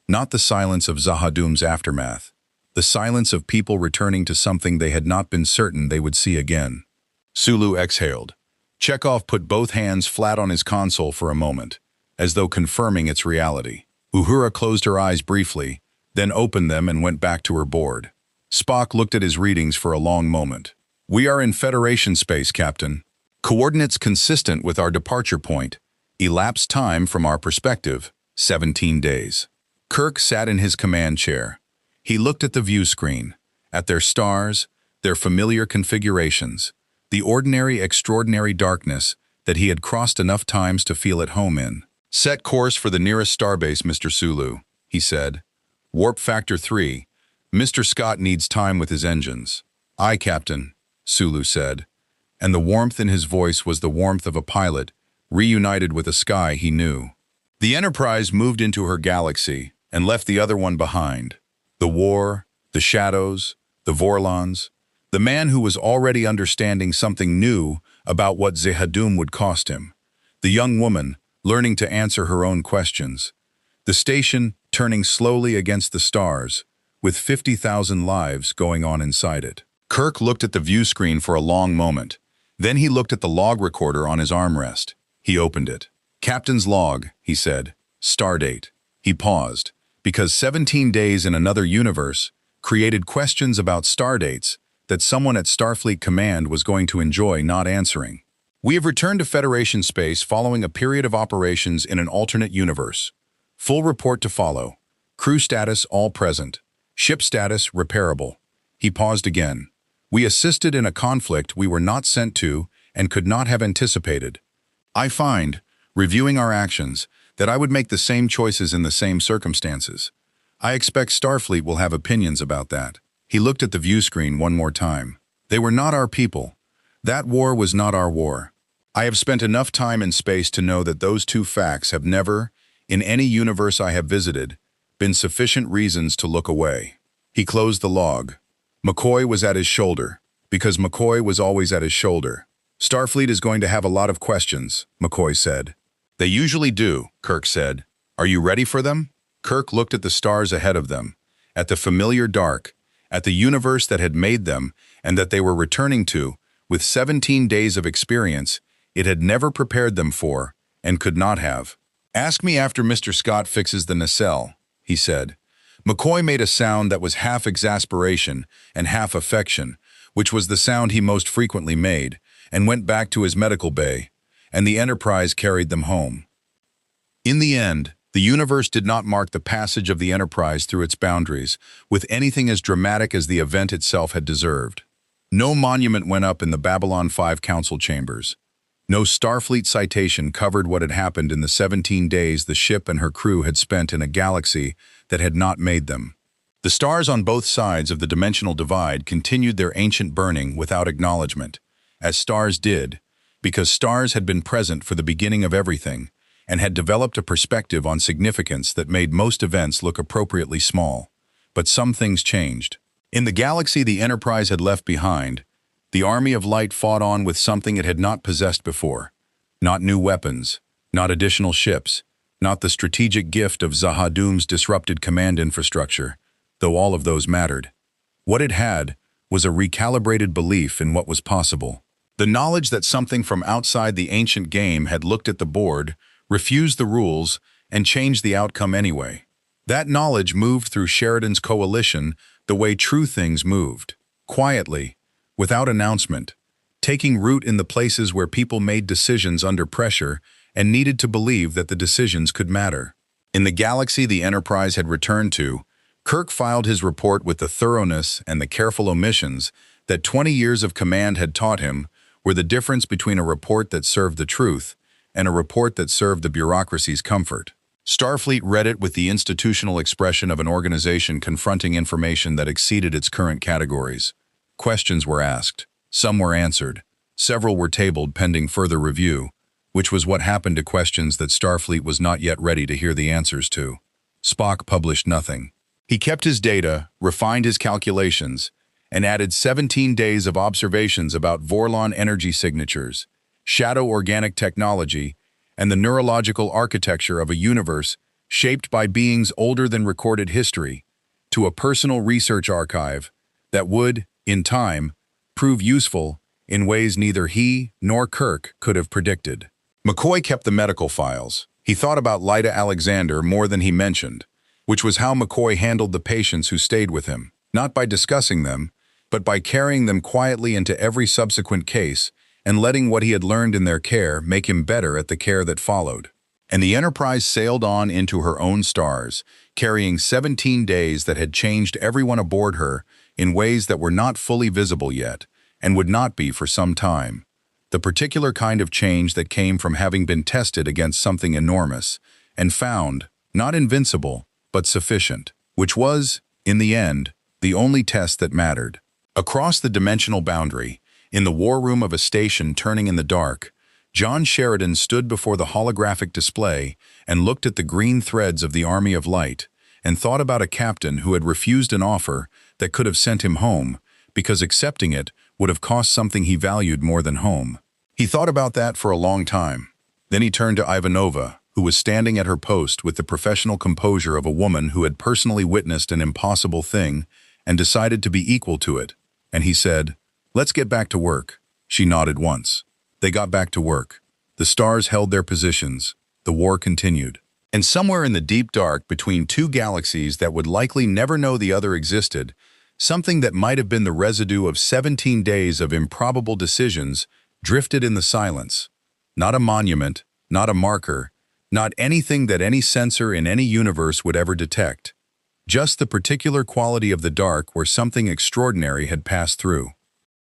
Not the silence of Zahadum's aftermath, the silence of people returning to something they had not been certain they would see again. Sulu exhaled. Chekhov put both hands flat on his console for a moment, as though confirming its reality. Uhura closed her eyes briefly, then opened them and went back to her board. Spock looked at his readings for a long moment. We are in Federation space, Captain. Coordinates consistent with our departure point. Elapsed time from our perspective, 17 days. Kirk sat in his command chair. He looked at the view screen, at their stars, their familiar configurations, the ordinary, extraordinary darkness that he had crossed enough times to feel at home in. Set course for the nearest starbase, Mr. Sulu, he said. Warp factor 3, Mr. Scott needs time with his engines. Aye, Captain, Sulu said, and the warmth in his voice was the warmth of a pilot, reunited with a sky he knew. The Enterprise moved into her galaxy and left the other one behind. The war, the shadows, the Vorlons, the man who was already understanding something new about what Zehadum would cost him. The young woman, learning to answer her own questions. The station, turning slowly against the stars, with 50,000 lives going on inside it. Kirk looked at the view screen for a long moment. Then he looked at the log recorder on his armrest. He opened it. Captain's log, he said. Stardate. He paused, because 17 days in another universe created questions about stardates that someone at Starfleet Command was going to enjoy not answering. We have returned to Federation space following a period of operations in an alternate universe. Full report to follow. Crew status all present. Ship status repairable. He paused again. We assisted in a conflict we were not sent to and could not have anticipated. I find, reviewing our actions, that I would make the same choices in the same circumstances. I expect Starfleet will have opinions about that. He looked at the view screen one more time. They were not our people. That war was not our war. I have spent enough time in space to know that those two facts have never, in any universe I have visited, been sufficient reasons to look away. He closed the log. McCoy was at his shoulder, because McCoy was always at his shoulder. Starfleet is going to have a lot of questions, McCoy said. They usually do, Kirk said. Are you ready for them? Kirk looked at the stars ahead of them, at the familiar dark, at the universe that had made them and that they were returning to, with 17 days of experience it had never prepared them for and could not have. Ask me after Mr. Scott fixes the nacelle, he said. McCoy made a sound that was half exasperation and half affection, which was the sound he most frequently made, and went back to his medical bay, and the Enterprise carried them home. In the end, the universe did not mark the passage of the Enterprise through its boundaries with anything as dramatic as the event itself had deserved. No monument went up in the Babylon 5 council chambers. No Starfleet citation covered what had happened in the 17 days the ship and her crew had spent in a galaxy that had not made them. The stars on both sides of the dimensional divide continued their ancient burning without acknowledgement, as stars did, because stars had been present for the beginning of everything and had developed a perspective on significance that made most events look appropriately small. But some things changed. In the galaxy the Enterprise had left behind, the Army of Light fought on with something it had not possessed before. Not new weapons, not additional ships, not the strategic gift of Zahadum's disrupted command infrastructure, though all of those mattered. What it had was a recalibrated belief in what was possible. The knowledge that something from outside the ancient game had looked at the board, refused the rules, and changed the outcome anyway. That knowledge moved through Sheridan's coalition the way true things moved, quietly, without announcement, taking root in the places where people made decisions under pressure and needed to believe that the decisions could matter. In the galaxy the Enterprise had returned to, Kirk filed his report with the thoroughness and the careful omissions that 20 years of command had taught him were the difference between a report that served the truth and a report that served the bureaucracy's comfort. Starfleet read it with the institutional expression of an organization confronting information that exceeded its current categories. Questions were asked. Some were answered. Several were tabled pending further review, which was what happened to questions that Starfleet was not yet ready to hear the answers to. Spock published nothing. He kept his data, refined his calculations, and added 17 days of observations about Vorlon energy signatures, shadow organic technology, and the neurological architecture of a universe shaped by beings older than recorded history, to a personal research archive that would, in time, prove useful in ways neither he nor Kirk could have predicted. McCoy kept the medical files. He thought about Lyda Alexander more than he mentioned, which was how McCoy handled the patients who stayed with him, not by discussing them, but by carrying them quietly into every subsequent case and letting what he had learned in their care make him better at the care that followed. And the Enterprise sailed on into her own stars, carrying 17 days that had changed everyone aboard her in ways that were not fully visible yet, and would not be for some time. The particular kind of change that came from having been tested against something enormous, and found, not invincible, but sufficient, which was, in the end, the only test that mattered. Across the dimensional boundary, in the war room of a station turning in the dark, John Sheridan stood before the holographic display and looked at the green threads of the Army of Light and thought about a captain who had refused an offer that could have sent him home because accepting it would have cost something he valued more than home. He thought about that for a long time. Then he turned to Ivanova, who was standing at her post with the professional composure of a woman who had personally witnessed an impossible thing and decided to be equal to it. And he said, "Let's get back to work." She nodded once. They got back to work. The stars held their positions. The war continued. And somewhere in the deep dark between two galaxies that would likely never know the other existed, something that might have been the residue of 17 days of improbable decisions drifted in the silence. Not a monument, not a marker, not anything that any sensor in any universe would ever detect. Just the particular quality of the dark where something extraordinary had passed through.